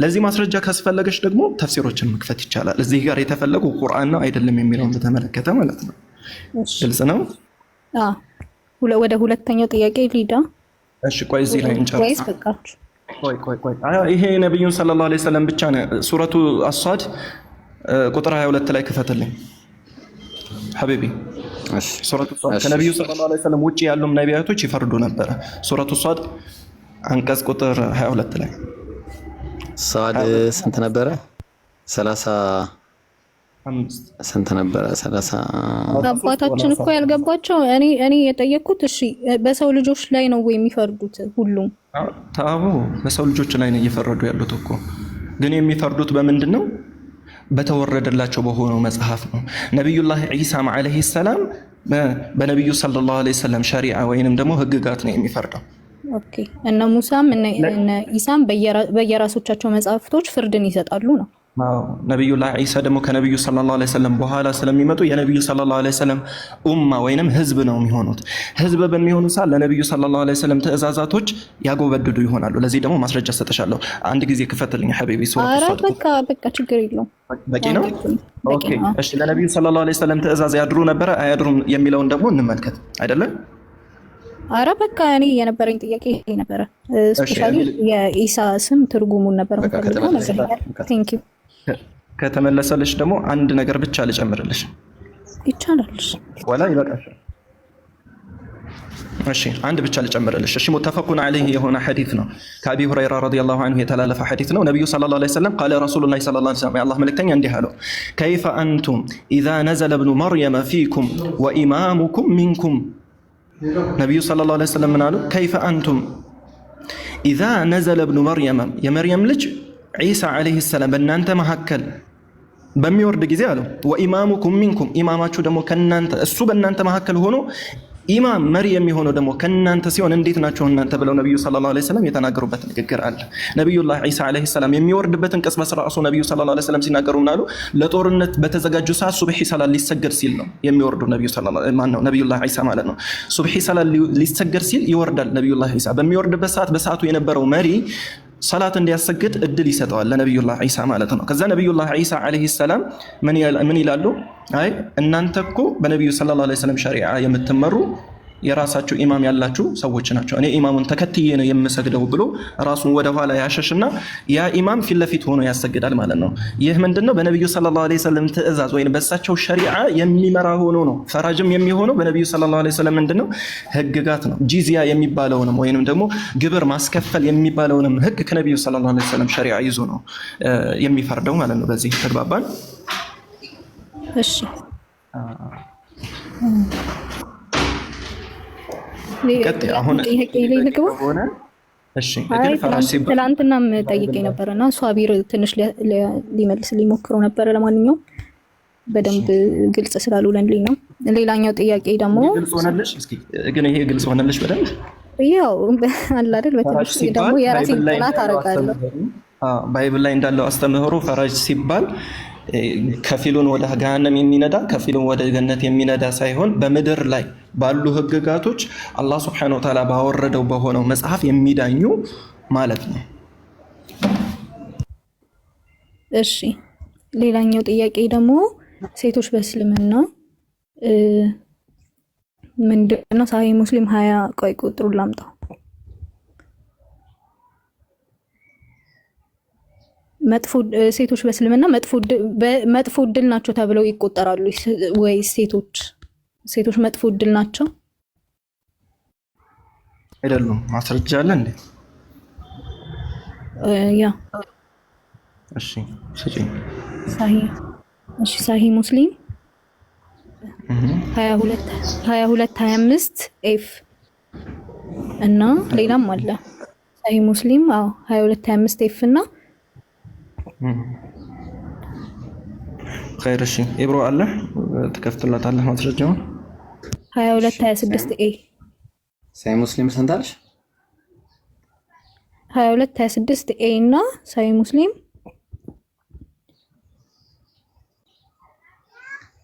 ለዚህ ማስረጃ ካስፈለገች ደግሞ ተፍሲሮችን መክፈት ይቻላል። እዚህ ጋር የተፈለጉ ቁርአን ነው አይደለም የሚለውን በተመለከተ ማለት ነው። ግልጽ ነው። ወደ ሁለተኛው ጥያቄ ሊዳ። እሺ ቆይ እዚህ ላይ እንጨርስ። ቆይ ይሄ ነብዩን ሰለላሁ ዐለይሂ ወሰለም ብቻ ነው። ሱረቱ አሷድ ቁጥር 22 ላይ ክፈትልኝ ሐቢቢ። እሺ ሱረቱ አሷድ ከነብዩ ሰለላሁ ዐለይሂ ወሰለም ውጪ ያሉም ነቢያቶች ይፈርዱ ነበረ። ሱረቱ አሷድ አንቀጽ ቁጥር 22 ላይ ሷድ ስንት ነበረ? 30 ስንት ነበረ? 30 አባታችን እኮ ያልገባቸው እኔ የጠየቅኩት እሺ በሰው ልጆች ላይ ነው ወይ የሚፈርዱት? ሁሉም ታቡ በሰው ልጆች ላይ ነው እየፈረዱ ያሉት እኮ። ግን የሚፈርዱት በምንድን ነው? በተወረደላቸው በሆነው መጽሐፍ ነው። ነቢዩላህ ዒሳም ዓለይሂ ሰላም በነቢዩ ሰለላሁ ዐለይሂ ወሰለም ሸሪዓ ወይንም ደግሞ ህግጋት ነው የሚፈርደው። ኦኬ። እነ ሙሳም እነ ኢሳም በየራሶቻቸው መጽሐፍቶች ፍርድን ይሰጣሉ ነው። ነቢዩላህ ዒሳ ደግሞ ከነቢዩ ሰለላሁ ዐለይሂ ወሰለም በኋላ ስለሚመጡ የነቢዩ ሰለላሁ ዐለይሂ ወሰለም ኡማ ወይንም ህዝብ ነው የሚሆኑት። ህዝብ በሚሆኑ ሰዓት ለነቢዩ ሰለላሁ ዐለይሂ ወሰለም ትእዛዛቶች ያጎበድዱ ይሆናሉ። ለዚህ ደግሞ ማስረጃ ሰጥሻለሁ። አንድ ጊዜ ክፈትልኝ ሐቢቢ። በቃ ችግር የለውም። በቂ ነው። ኦኬ እሺ። ለነቢዩ ሰለላሁ ዐለይሂ ወሰለም ትእዛዝ ያድሩ ነበረ አያድሩም የሚለውን ደግሞ እንመልከት አይደለም? አረ በቃ እኔ የነበረኝ ጥያቄ ይሄ ነበረ። ስፔሻሊ የኢሳ ስም ትርጉሙን ነበር የምፈልገው ነገር። ቴንክ ዩ። ከተመለሰልሽ ደግሞ አንድ ነገር ብቻ ልጨምርልሽ ይቻላል? ወላ ይበቃሻል? እሺ አንድ ብቻ ልጨምርልሽ። እሺ ሙተፈቁን ዐለይሂ የሆነ ሐዲስ ነው። ከአቢ ሁረይራ ረዲየላሁ ዐንሁ የተላለፈ ሐዲስ ነው። ነብዩ ሰለላሁ ዐለይሂ ወሰለም ቃለ ረሱሉላህ ሰለላሁ ዐለይሂ ወሰለም የአላህ መልእክተኛ እንዲህ አሉ፣ ከይፈ አንቱም ኢዛ ነዘለ ብኑ መርየመ ፊኩም ወኢማሙኩም ሚንኩም ነቢዩ ሰለላሁ ዐለይሂ ወሰለም ምን አሉ? ከይፈ አንቱም ኢዛ ነዘለ ብኑ መርየም የመርየም ልጅ ዒሳ ዐለይሂ ሰላም በእናንተ መካከል በሚወርድ ጊዜ አለው ወኢማሙኩም ሚንኩም ኢማማችሁ ደግሞ ከናንተ እሱ በእናንተ መካከል ሆኖ ኢማም መሪ የሚሆነው ደግሞ ከናንተ ሲሆን እንዴት ናችሁ እናንተ ብለው ነብዩ ሰለላሁ ዐለይሂ ወሰለም የተናገሩበት ንግግር አለ። ነብዩላህ ዒሳ ዐለይሂ ሰላም የሚወርድበትን ቅጽበት ራሱ ነብዩ ሰለላሁ ዐለይሂ ወሰለም ሲናገሩ ምናሉ? ለጦርነት በተዘጋጁ ሰዓት ሱብሂ ሰላት ሊሰገድ ሲል ነው የሚወርዱ ነብዩላህ ዒሳ ማለት ነው። ሱብሂ ሰላት ሊሰገድ ሲል ይወርዳል ነብዩላህ ዒሳ። በሚወርድበት ሰዓት በሰዓቱ የነበረው መሪ ሰላት እንዲያሰግድ እድል ይሰጠዋል ለነብዩላህ ዒሳ ማለት ነው። ከዛ ነብዩላህ ዒሳ ዐለይሂ ሰላም ምን ይላሉ? አይ እናንተ እኮ በነብዩ ሰለላሁ ዐለይሂ ወሰለም ሸሪዓ የምትመሩ የራሳችሁ ኢማም ያላችሁ ሰዎች ናቸው። እኔ ኢማሙን ተከትዬ ነው የምሰግደው ብሎ ራሱን ወደ ኋላ ያሸሽና ያ ኢማም ፊት ለፊት ሆኖ ያሰግዳል ማለት ነው። ይህ ምንድነው? በነብዩ ሰለላሁ ዐለይሂ ወሰለም ትእዛዝ ወይም በሳቸው ሸሪዓ የሚመራ ሆኖ ነው። ፈራጅም የሚሆነው በነብዩ ሰለላሁ ዐለይሂ ወሰለም ምንድነው? ህግጋት ነው። ጂዚያ የሚባለውንም ወይንም ደግሞ ግብር ማስከፈል የሚባለውንም ህግ ከነብዩ ሰለላሁ ዐለይሂ ወሰለም ሸሪዓ ይዞ ነው የሚፈርደው ማለት ነው። በዚህ ተግባባን? እሺ ትላንትናም ጠይቄ ነበረና ሷቢር ትንሽ ሊመልስ ሊሞክረው ነበረ። ለማንኛውም በደንብ ግልጽ ስላልሆነልኝ ነው። ሌላኛው ጥያቄ ደግሞ ግልጽ ሆነልሽ? እስኪ ግን ይሄ ግልጽ ሆነልሽ በደንብ? ያው አለ አይደል? በትንሽ ደግሞ የራሴን ጥናት አደርጋለሁ። ባይብል ላይ እንዳለው አስተምህሮ ፈራጅ ሲባል ከፊሉን ወደ ገሃነም የሚነዳ ከፊሉን ወደ ገነት የሚነዳ ሳይሆን በምድር ላይ ባሉ ህግጋቶች አላህ Subhanahu Wa Ta'ala ባወረደው በሆነው መጽሐፍ የሚዳኙ ማለት ነው። እሺ ሌላኛው ጥያቄ ደግሞ ሴቶች በእስልምና ምንድነው ሳሂህ ሙስሊም 20 ቆይ ቁጥሩን ላምጣው። ሴቶች በእስልምና መጥፎ እድል ናቸው ተብለው ይቆጠራሉ ወይ? ሴቶች መጥፎ እድል ናቸው አይደሉም? ማስረጃ አለ እንዴ? ያ እሺ ስጪኝ። ሳሂህ ሙስሊም 2225 ኤፍ እና ሌላም አለ። ሳሂህ ሙስሊም 2225 ኤፍ እና خير እሺ ኢብሮ አለ ተከፍተላታለህ ማስረጃውን 2226 ኤ ሳሂህ ሙስሊም ሰንታልሽ 2226 ኤ እና ሳሂህ ሙስሊም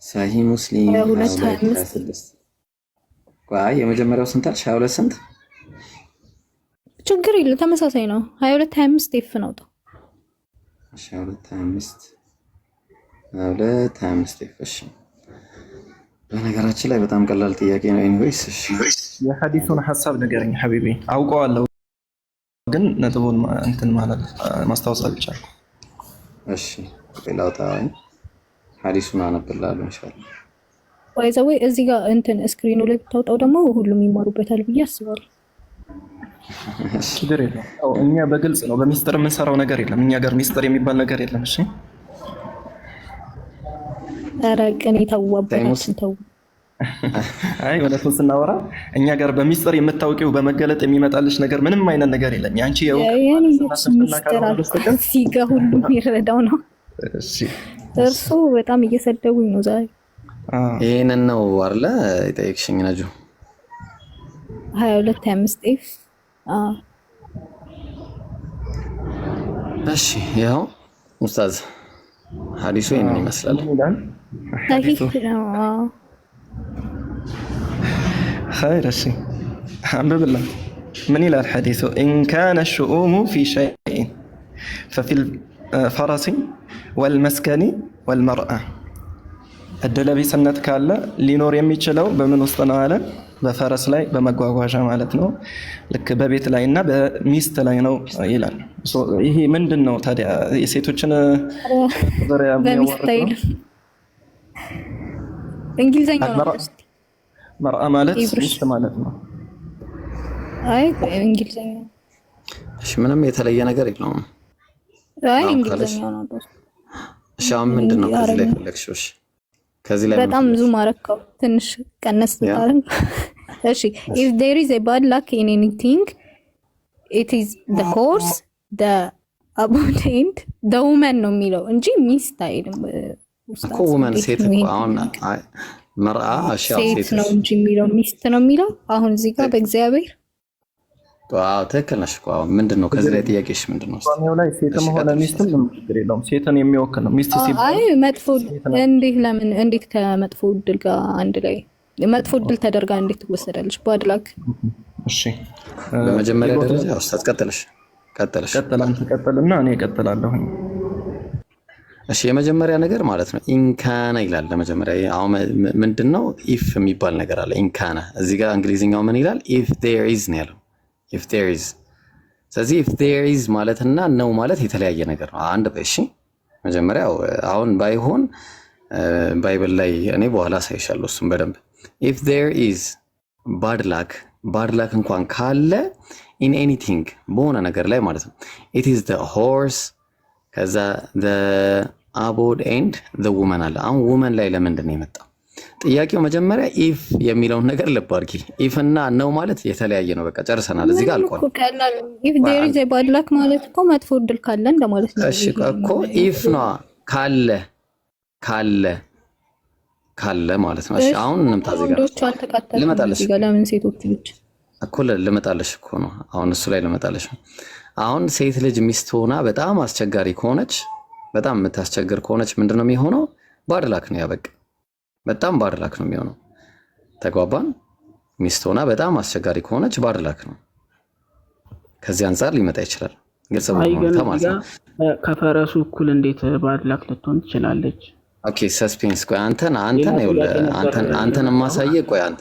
ሳሂህ ሙስሊም 2226 ቆይ የመጀመሪያው ሰንታልሽ 22 ስንት? ችግር የለም ተመሳሳይ ነው። 2225 ኤፍ ነው። 2225 እሺ። በነገራችን ላይ በጣም ቀላል ጥያቄ ነው። ኤኒዌይስ እሺ የሐዲሱን ሐሳብ ንገረኝ ሐቢቢ። አውቀዋለሁ ግን ነጥቡን እንትን ማለት ማስታወስ አልቻልኩም። እሺ ሌላውታኝ ሐዲሱን አነብላለሁ ኢንሻአላህ። ወይ እዚህ ጋር እንትን ስክሪኑ ላይ ብታውጣው ደግሞ ሁሉም ይማሩበታል ብዬ አስባለሁ። ችግር የለም። እኛ በግልጽ ነው በሚስጥር የምንሰራው ነገር የለም። እኛ ጋር ሚስጥር የሚባል ነገር የለም። እሺ አረቀን ይታወባችን ተው። አይ እውነቱን ስናወራ እኛ ጋር በሚስጥር የምታውቂው በመገለጥ የሚመጣልሽ ነገር ምንም አይነት ነገር የለም። ያንቺ ሲጋ ሁሉም ይረዳው ነው። እሺ እርሱ በጣም እየሰደቡኝ ነው ዛሬ። ይሄንን ነው አይደለ የጠየቅሽኝ ነጁ 2225 ኤፍ እሺ ያው ኡስታዝ ሐዲሱ ይሄንን ይመስላል። خير እሺ አንብብልን ምን ይላል ሐዲሱ? إن كان الشؤوم في شيء ففي الفرس والمسكن والمرأة እድለቢስነት ካለ ሊኖር የሚችለው በምን ውስጥ ነው አለ? በፈረስ ላይ በመጓጓዣ ማለት ነው። ልክ በቤት ላይ እና በሚስት ላይ ነው ይላል። ይሄ ምንድን ነው ታዲያ? የሴቶችን ዙሪያ በሚስት ላይ እንግሊዘኛ ነው። መርአ ማለት ሚስት ማለት ነው። አይ እንግሊዘኛ እሺ፣ ምንም የተለየ ነገር የለውም። አይ እንግሊዘኛ ነው። እሺ አሁን ምንድን ነው ከዚህ ላይ ፈለግሽው? እሺ ከዚህ ላይ በጣም ብዙ ማረከው ትንሽ ቀነስ ታረም እሺ if there is a bad luck in anything it is the horse the abode and the woman ነው የሚለው እንጂ ሚስት አይደለም እኮ woman ሴት እኮ አሁን መርአ አሻው ሴት ነው እንጂ የሚለው ሚስት ነው የሚለው አሁን እዚህ ጋር በእግዚአብሔር ዋው ትክክል ነሽ እኮ ምንድነው ከዚህ ላይ ጥያቄሽ ምንድነው ቋሚው ላይ ሴትም ሆነ ሚስትም ችግር የለውም ሴትን የሚወክል ነው ሚስት ሲባል አይ መጥፎ እንዴት ከመጥፎ ዕድል ጋር አንድ ላይ መጥፎ ዕድል ተደርጋ እንዴት ትወሰዳለች ባድ ላክ እሺ በመጀመሪያ ደረጃ ኡስታዝ ቀጥለሽ ቀጥልና እኔ እቀጥላለሁ እሺ የመጀመሪያ ነገር ማለት ነው ኢንካና ይላል ለመጀመሪያ አሁን ምንድነው ኢፍ የሚባል ነገር አለ ኢንካና እዚህ ጋር እንግሊዝኛው ምን ይላል if there is ነው ያለው if there is ስለዚህ if there is ማለትና ነው ማለት የተለያየ ነገር ነው አንድ በእሺ መጀመሪያው አሁን ባይሆን ባይብል ላይ እኔ በኋላ ሳይሻለው እሱም በደንብ if there is bad luck እንኳን ካለ in anything በሆነ ነገር ላይ ማለት ነው it is the horse ከዛ the abode and the woman አለ አሁን woman ላይ ለምንድን ነው የመጣው ጥያቄው መጀመሪያ if የሚለውን ነገር ልብ አድርጊ if እና ነው ማለት የተለያየ ነው በቃ ጨርሰናል እዚህ ጋር አልቋል if there is a bad luck ማለት እኮ መጥፎ ዕድል ካለ እንደማለት ነው እሺ እኮ if ነው ካለ ማለት ነው እሺ አሁን እንምጣ እዚህ ጋር ወንዶች አልተካተሉም ልመጣለሽ እዚህ ጋር ለምን ሴቶች ብቻ እኮ ልመጣለሽ እኮ ነው አሁን እሱ ላይ ልመጣለሽ አሁን ሴት ልጅ ሚስት ሆና በጣም አስቸጋሪ ከሆነች በጣም የምታስቸግር ከሆነች ምንድነው የሚሆነው ባድ ላክ ነው ያበቃ በጣም ባድ ላክ ነው የሚሆነው ተግባባን ሚስት ሆና በጣም አስቸጋሪ ከሆነች ባድ ላክ ነው ከዚህ አንፃር ሊመጣ ይችላል ግልጽ ነው ተማጽ ከፈረሱ እኩል እንዴት ባድ ላክ ልትሆን ትችላለች ኦኬ ሰስፔንስ ቆይ አንተን ማሳየ ቆይ አንተ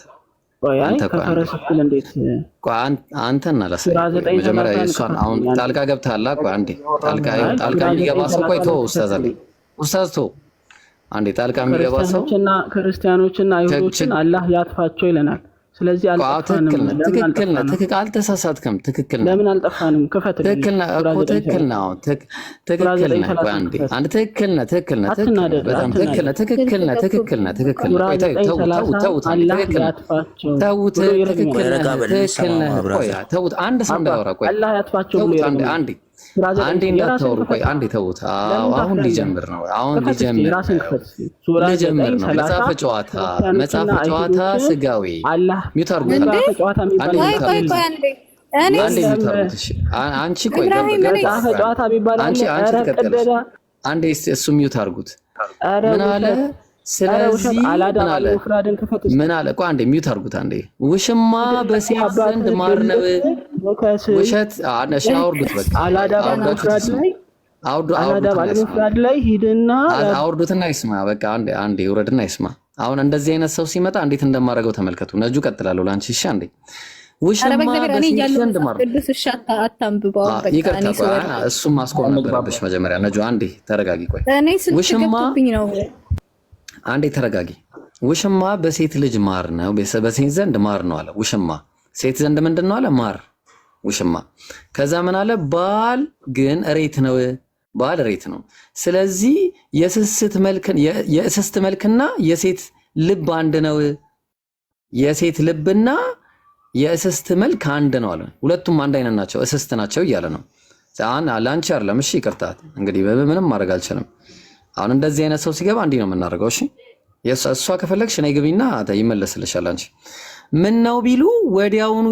ከፈረሱ እኩል እንዴት ቆይ አንተን አላሳየ መጀመሪያ እሷን አሁን ጣልቃ ገብታላ ቆይ አንዴ ጣልቃ የሚገባ ሰው ቆይ ተው ኡስታዝ ተው አንዴ ጣልቃ የሚገባ ሰው ክርስቲያኖችና አይሁዶችን አላህ ያጥፋቸው ይለናል ስለዚህ አልጠፋንም ትክክል አልተሳሳትከም ትክክል ነው ለምን አልጠፋንም ከፈተ ትክክል ነው አንድ ትክክል ነው በጣም ትክክል ነው ተውት አንድ ሰው እንዳወራ ቆይ አላህ ያጥፋቸው ብሎ አንዴ እንዳታወሩ ቆይ አንዴ ተውት አሁን ሊጀምር ነው መጽሐፈ ጨዋታ ስጋዊ ሚውት አድርጉት አንቺ ቆይ አንዴ እሱ ሚውት አድርጉት ምን አለ ስለዚህ ምን አለ ቆይ አንዴ ሚውት አድርጉት አንዴ ውሽማ በሴት ዘንድ ማር ነው ውሸት አውርዱት በቃ አውርዱትና ይስማ በቃ አንዴ ይውረድና ይስማ አሁን እንደዚህ አይነት ሰው ሲመጣ እንዴት እንደማደርገው ተመልከቱ ነጁ ቀጥላለሁ ላንቺ እሺ አንዴ ውሽማ በሴት ዘንድ ማር ቅዱስ ሻታ አታምብባው በቃ እኔ እሱም ማስቆም ነበረብሽ መጀመሪያ ነጁ አንዴ ተረጋጊ ቆይ ውሽማ ነው አንዴ ተረጋጊ ውሽማ በሴት ልጅ ማር ነው በሴት ዘንድ ማር ነው አለ ውሽማ ሴት ዘንድ ምንድነው አለ ማር ውሽማ ከዛ ምን አለ ባል ግን ሬት ነው ስለዚህ የእስስት መልክና የሴት ልብ አንድ ነው የሴት ልብና የእስስት መልክ አንድ ነው አለ ሁለቱም አንድ አይነት ናቸው እስስት ናቸው እያለ ነው ላንቺ አይደለም እሺ ይቅርታት እንግዲህ ምንም ማድረግ አልችልም አሁን እንደዚህ አይነት ሰው ሲገባ እንዲህ ነው የምናደርገው እሺ እሷ ከፈለግሽ ነይ ግቢና ይመለስልሻል አንቺ ምን ነው ቢሉ ወዲያውኑ